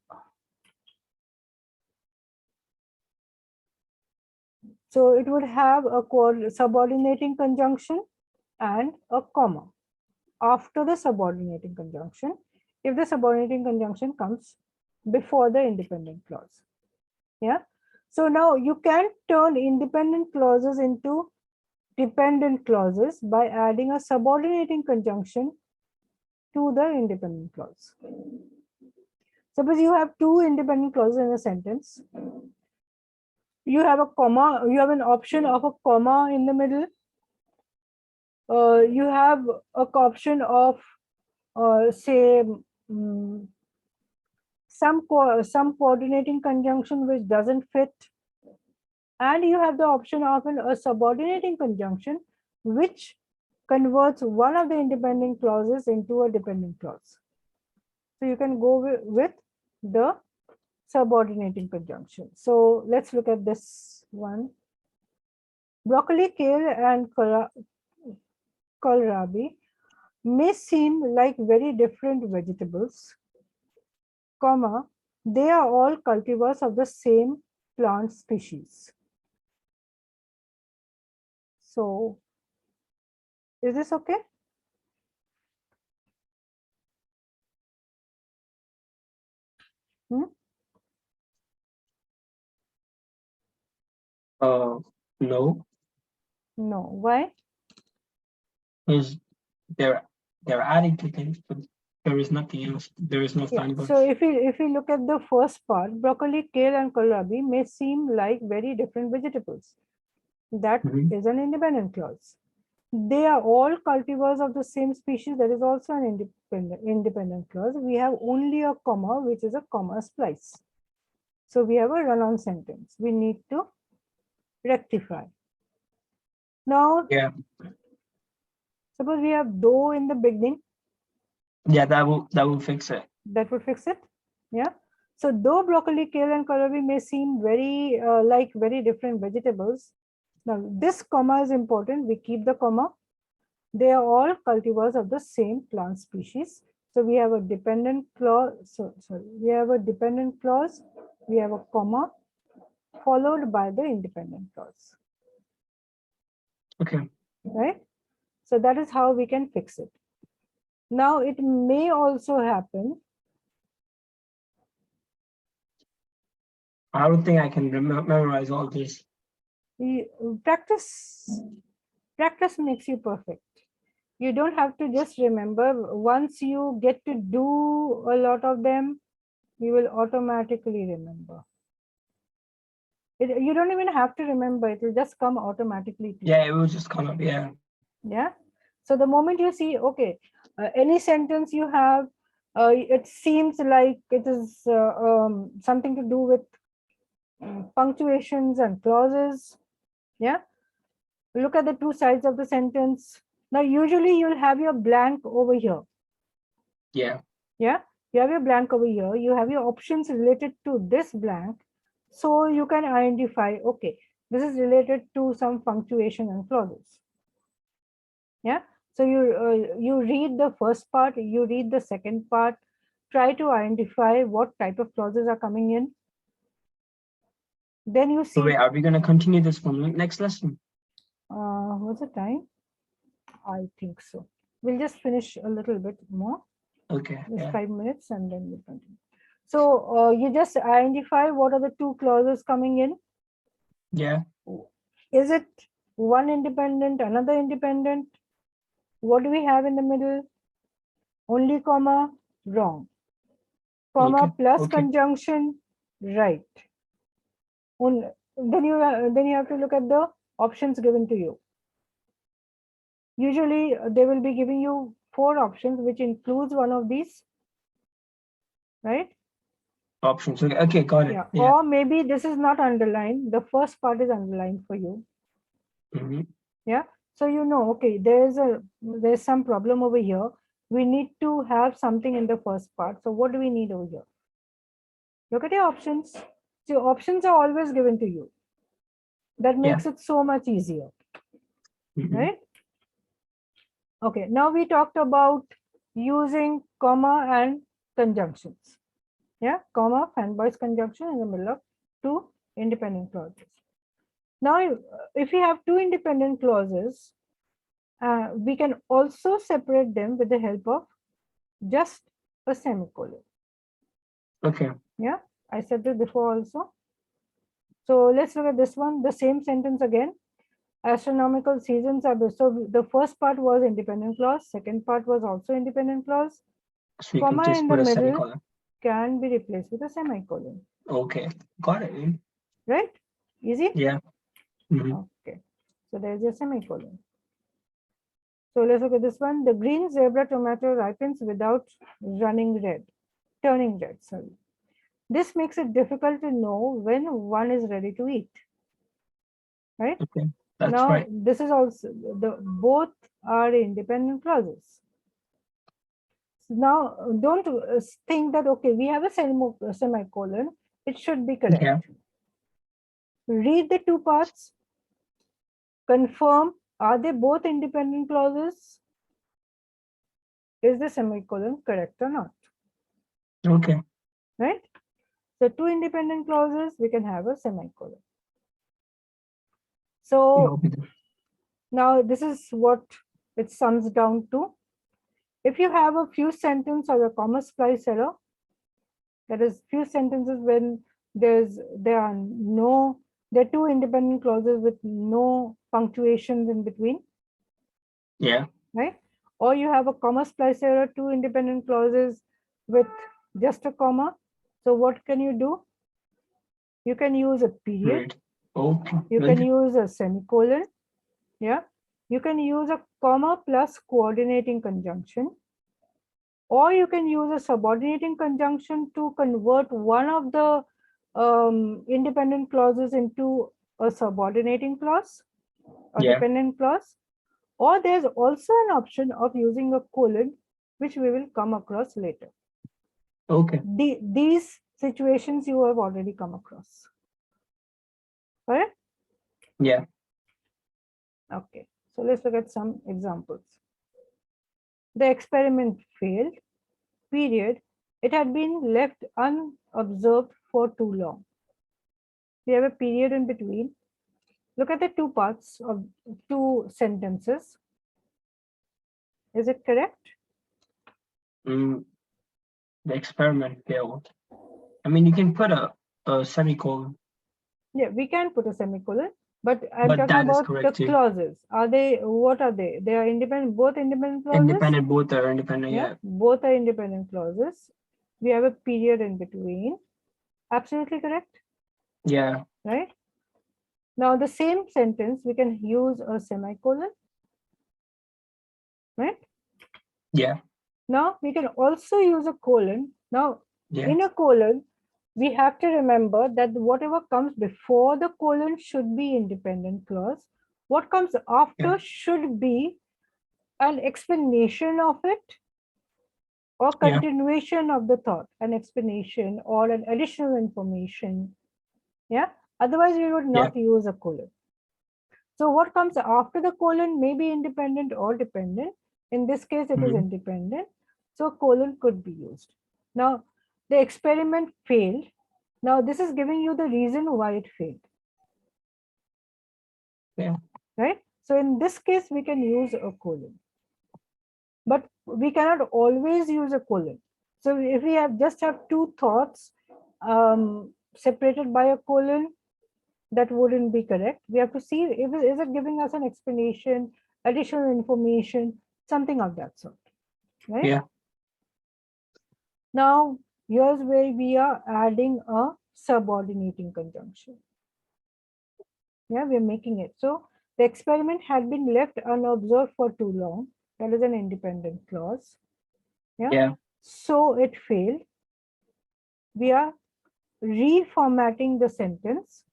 Speaker 1: so it would have a subordinating conjunction and a comma after the subordinating conjunction, if the subordinating conjunction comes before the independent clause. Yeah. So now you can turn independent clauses into dependent clauses by adding a subordinating conjunction to the independent clause. Suppose you have two independent clauses in a sentence. You have a comma, you have an option of a comma in the middle. You have an option of say some coordinating conjunction which doesn't fit, and you have the option of a subordinating conjunction which converts one of the independent clauses into a dependent clause. So you can go with the subordinating conjunction. So let's look at this one. Broccoli, kale, and kohlrabi may seem like very different vegetables, comma, they are all cultivars of the same plant species. So, is this okay? Hmm?
Speaker 2: No.
Speaker 1: No. Why?
Speaker 2: Because they're adding to things, but there is nothing else. There is no
Speaker 1: Yeah.
Speaker 2: sign
Speaker 1: So if we look at the first part, broccoli, kale, and kohlrabi may seem like very different vegetables. That is an independent clause. They are all cultivars of the same species. That is also an independent clause. We have only a comma, which is a comma splice. So we have a run-on sentence. We need to rectify. Now,
Speaker 2: Yeah.
Speaker 1: suppose we have though in the beginning.
Speaker 2: Yeah, that will fix it.
Speaker 1: That would fix it. Yeah. So though broccoli, kale, and kohlrabi may seem very like very different vegetables, now this comma is important. We keep the comma. They are all cultivars of the same plant species. So we have a dependent clause. Sorry, we have a dependent clause. We have a comma followed by the independent clause.
Speaker 2: Okay.
Speaker 1: Right. So that is how we can fix it. Now it may also happen.
Speaker 2: I don't think I can memorize all this.
Speaker 1: Practice makes you perfect. You don't have to just remember. Once you get to do a lot of them, you will automatically remember. You don't even have to remember. It will just come automatically to you.
Speaker 2: Yeah, it will just come up. Yeah.
Speaker 1: Yeah. So the moment you see, okay, any sentence you have, it seems like it is something to do with punctuations and clauses. Yeah. Look at the two sides of the sentence. Now, usually you'll have your blank over here.
Speaker 2: Yeah.
Speaker 1: Yeah. You have your blank over here. You have your options related to this blank. So you can identify, okay, this is related to some punctuation and clauses. Yeah. So you read the first part, you read the second part, try to identify what type of clauses are coming in. Then you see.
Speaker 2: So wait, are we going to continue this one next lesson?
Speaker 1: What's the time? I think so. We'll just finish a little bit more.
Speaker 2: Okay.
Speaker 1: Just 5 minutes and then we'll continue. So you just identify what are the two clauses coming in.
Speaker 2: Yeah.
Speaker 1: Is it one independent, another independent? What do we have in the middle? Only comma, wrong. Comma plus conjunction, right. Then you have to look at the options given to you. Usually they will be giving you 4 options, which includes one of these, right?
Speaker 2: Options. Okay, got it.
Speaker 1: Yeah. Or maybe this is not underlined. The first part is underlined for you.
Speaker 2: Mm-hmm.
Speaker 1: Yeah. So you know, okay, there's some problem over here. We need to have something in the first part. So what do we need over here? Look at your options. So options are always given to you. That makes it so much easier, right? Okay, now we talked about using comma and conjunctions. Yeah, comma, fanboys conjunction in the middle of two independent clauses. Now, if we have two independent clauses, we can also separate them with the help of just a semicolon.
Speaker 2: Okay.
Speaker 1: Yeah, I said it before also. So let's look at this one, the same sentence again. Astronomical seasons are so the first part was independent clause, second part was also independent clause.
Speaker 2: So you can
Speaker 1: Comma
Speaker 2: just
Speaker 1: in the
Speaker 2: put a
Speaker 1: middle
Speaker 2: semicolon.
Speaker 1: can be replaced with a semicolon.
Speaker 2: Okay, got it.
Speaker 1: Right? Easy?
Speaker 2: Yeah.
Speaker 1: Okay. So there's a semicolon. So let's look at this one. The green zebra tomato ripens without turning red, sorry. This makes it difficult to know when one is ready to eat. Right?
Speaker 2: Okay, that's
Speaker 1: now,
Speaker 2: right.
Speaker 1: this is also, both are independent clauses. Now, don't think that, okay, we have a semicolon, it should be correct.
Speaker 2: Yeah.
Speaker 1: Read the two parts, confirm, are they both independent clauses? Is the semicolon correct or not?
Speaker 2: Okay.
Speaker 1: Right? So two independent clauses, we can have a semicolon. So now this is what it sums down to. If you have a few sentences or a comma splice error, that is few sentences when there are two independent clauses with no punctuations in between.
Speaker 2: Yeah.
Speaker 1: Right? Or you have a comma splice error, two independent clauses with just a comma. So what can you do? You can use a period.
Speaker 2: Okay.
Speaker 1: You can use a semicolon. Yeah. You can use a comma plus coordinating conjunction. Or you can use a subordinating conjunction to convert one of the independent clauses into a subordinating clause or dependent clause. Or there's also an option of using a colon, which we will come across later.
Speaker 2: Okay.
Speaker 1: These situations you have already come across. Correct?
Speaker 2: Yeah.
Speaker 1: Okay. So let's look at some examples. The experiment failed, period. It had been left unobserved for too long. We have a period in between. Look at the two parts of two sentences. Is it correct?
Speaker 2: The experiment failed. I mean, you can put a semicolon.
Speaker 1: Yeah, we can put a semicolon, but I'm talking
Speaker 2: that is
Speaker 1: about
Speaker 2: correct
Speaker 1: the
Speaker 2: too.
Speaker 1: clauses. Are they, what are they? They are independent, both independent clauses?
Speaker 2: Independent, both are independent, yeah.
Speaker 1: Both are independent clauses. We have a period in between. Absolutely correct?
Speaker 2: Yeah.
Speaker 1: Right? Now, the same sentence, we can use a semicolon. Right?
Speaker 2: Yeah.
Speaker 1: Now, we can also use a colon. Now, in a colon, we have to remember that whatever comes before the colon should be independent clause. What comes after should be an explanation of it or continuation of the thought, an explanation or an additional information. Yeah. Otherwise, we would not use a colon. So what comes after the colon may be independent or dependent. In this case, it is independent. So a colon could be used. Now, the experiment failed. Now, this is giving you the reason why it failed.
Speaker 2: Yeah.
Speaker 1: Right? So in this case, we can use a colon. But we cannot always use a colon. So if we just have two thoughts separated by a colon, that wouldn't be correct. We have to see, is it giving us an explanation, additional information, something of that sort. Right?
Speaker 2: Yeah.
Speaker 1: Now, here's where we are adding a subordinating conjunction. Yeah, we're making it. So the experiment had been left unobserved for too long. That is an independent clause. Yeah. So it failed. We are reformatting the sentence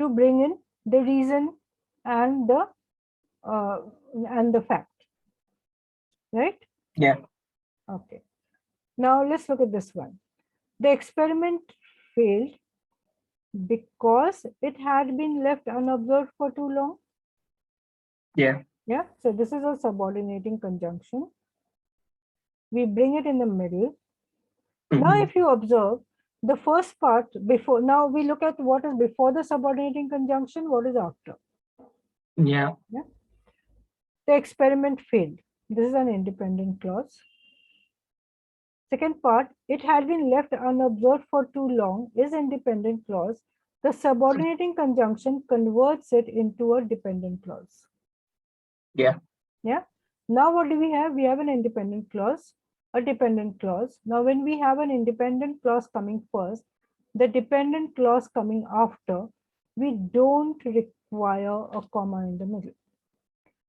Speaker 1: to bring in the reason and the and the fact, right?
Speaker 2: Yeah.
Speaker 1: Okay. Now let's look at this one. The experiment failed because it had been left unobserved for too long.
Speaker 2: Yeah.
Speaker 1: Yeah. So this is a subordinating conjunction. We bring it in the middle. Now,
Speaker 2: Mhm.
Speaker 1: if you observe the first part before, now we look at what is before the subordinating conjunction, what is after.
Speaker 2: Yeah.
Speaker 1: Yeah. The experiment failed. This is an independent clause. Second part, it had been left unobserved for too long is independent clause. The subordinating conjunction converts it into a dependent clause.
Speaker 2: Yeah.
Speaker 1: Yeah. Now what do we have? We have an independent clause, a dependent clause. Now when we have an independent clause coming first, the dependent clause coming after, we don't require a comma in the middle.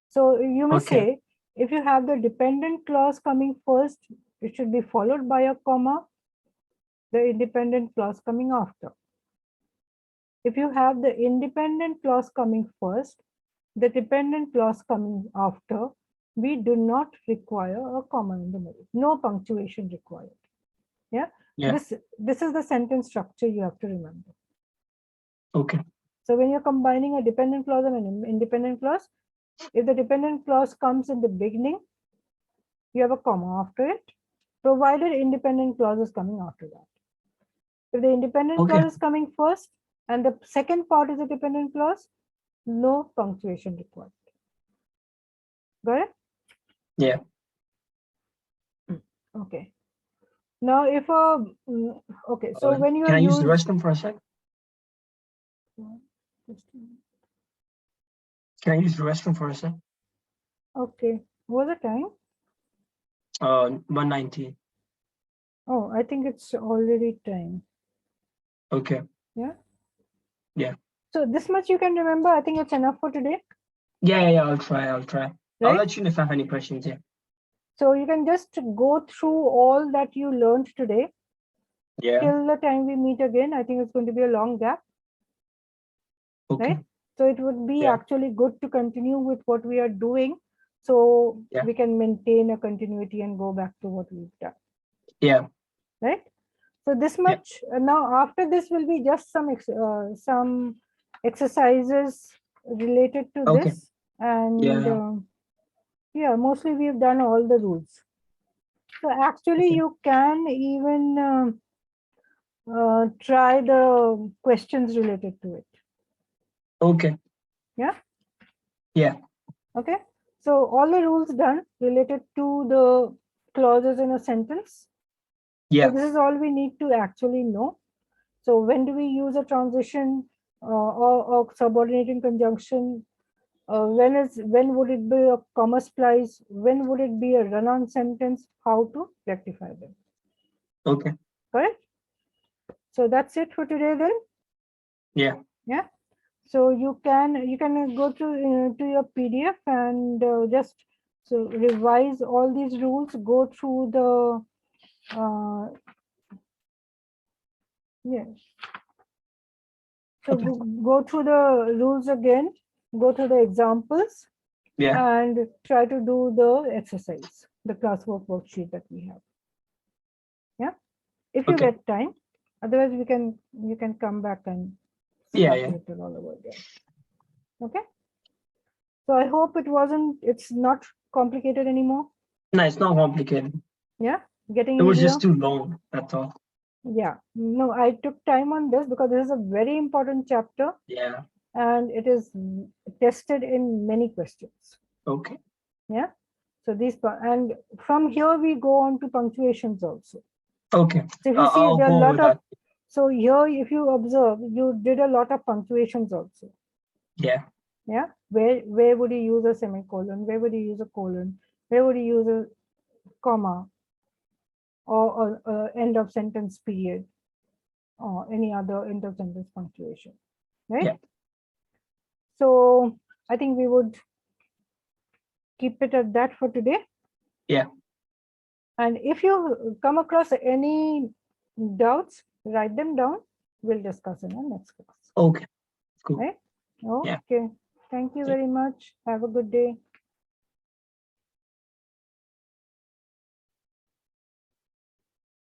Speaker 1: So you may
Speaker 2: Okay.
Speaker 1: say, if you have the dependent clause coming first, it should be followed by a comma, the independent clause coming after. If you have the independent clause coming first, the dependent clause coming after, we do not require a comma in the middle. No punctuation required. Yeah.
Speaker 2: Yeah.
Speaker 1: This is the sentence structure you have to remember.
Speaker 2: Okay.
Speaker 1: So when you're combining a dependent clause and an independent clause, if the dependent clause comes in the beginning, you have a comma after it, provided independent clause is coming after that. If the independent
Speaker 2: Okay.
Speaker 1: clause is coming first and the second part is a dependent clause, no punctuation required. Got it?
Speaker 2: Yeah.
Speaker 1: Okay. Now, if a okay, so when you
Speaker 2: Can I use the
Speaker 1: use
Speaker 2: restroom for a sec? Can I use the restroom for a sec?
Speaker 1: okay, what was the time?
Speaker 2: 1:19.
Speaker 1: Oh, I think it's already time.
Speaker 2: Okay.
Speaker 1: Yeah.
Speaker 2: Yeah.
Speaker 1: So this much you can remember. I think it's enough for today,
Speaker 2: Yeah. I'll try. I'll
Speaker 1: right?
Speaker 2: let you know if I have any questions. Yeah.
Speaker 1: So you can just go through all that you learned today
Speaker 2: Yeah.
Speaker 1: till the time we meet again. I think it's going to be a long gap,
Speaker 2: Okay.
Speaker 1: right? So it would be
Speaker 2: Yeah.
Speaker 1: actually good to continue with what we are doing, so
Speaker 2: Yeah.
Speaker 1: we can maintain a continuity and go back to what we've done,
Speaker 2: Yeah.
Speaker 1: right? So this
Speaker 2: Yeah.
Speaker 1: much. Now after this will be just some exercises related to
Speaker 2: Okay.
Speaker 1: this, and
Speaker 2: Yeah.
Speaker 1: yeah, mostly we've done all the rules. So actually
Speaker 2: Okay.
Speaker 1: you can even try the questions related to it.
Speaker 2: Okay.
Speaker 1: Yeah.
Speaker 2: Yeah.
Speaker 1: Okay. So all the rules done related to the clauses in a sentence. So
Speaker 2: Yeah.
Speaker 1: this is all we need to actually know. So when do we use a transition or subordinating conjunction? When would it be a comma splice? When would it be a run-on sentence? How to rectify them?
Speaker 2: Okay.
Speaker 1: Correct. So that's it for today then.
Speaker 2: Yeah.
Speaker 1: Yeah. So you can go to your PDF and just so revise all these rules. Go through the yeah. So
Speaker 2: Okay.
Speaker 1: go through the rules again. Go through the examples
Speaker 2: Yeah.
Speaker 1: and try to do the exercise, the classwork worksheet that we have. Yeah, if you
Speaker 2: Okay.
Speaker 1: get time. Otherwise, you can come back and
Speaker 2: Yeah.
Speaker 1: start
Speaker 2: Yeah.
Speaker 1: it all over again. Okay. So I hope it's not complicated anymore.
Speaker 2: No, it's not complicated.
Speaker 1: Yeah, getting
Speaker 2: It was
Speaker 1: easier.
Speaker 2: just too long. That's all.
Speaker 1: Yeah, no, I took time on this because this is a very important chapter
Speaker 2: Yeah.
Speaker 1: and it is tested in many questions.
Speaker 2: Okay.
Speaker 1: Yeah. So and from here we go on to punctuations also.
Speaker 2: Okay.
Speaker 1: So if you see
Speaker 2: I'll
Speaker 1: there are a
Speaker 2: go
Speaker 1: lot
Speaker 2: over
Speaker 1: of,
Speaker 2: that.
Speaker 1: so here if you observe, you did a lot of punctuations also.
Speaker 2: Yeah.
Speaker 1: Yeah. Where would you use a semicolon? Where would you use a colon? Where would you use a comma or end of sentence period or any other end of sentence punctuation? Right.
Speaker 2: Yeah.
Speaker 1: So I think we would keep it at that for today.
Speaker 2: Yeah.
Speaker 1: And if you come across any doubts, write them down. We'll discuss in our next class.
Speaker 2: Okay. Cool.
Speaker 1: Right?
Speaker 2: Yeah.
Speaker 1: Okay. Thank you
Speaker 2: See-
Speaker 1: very much. Have a good day.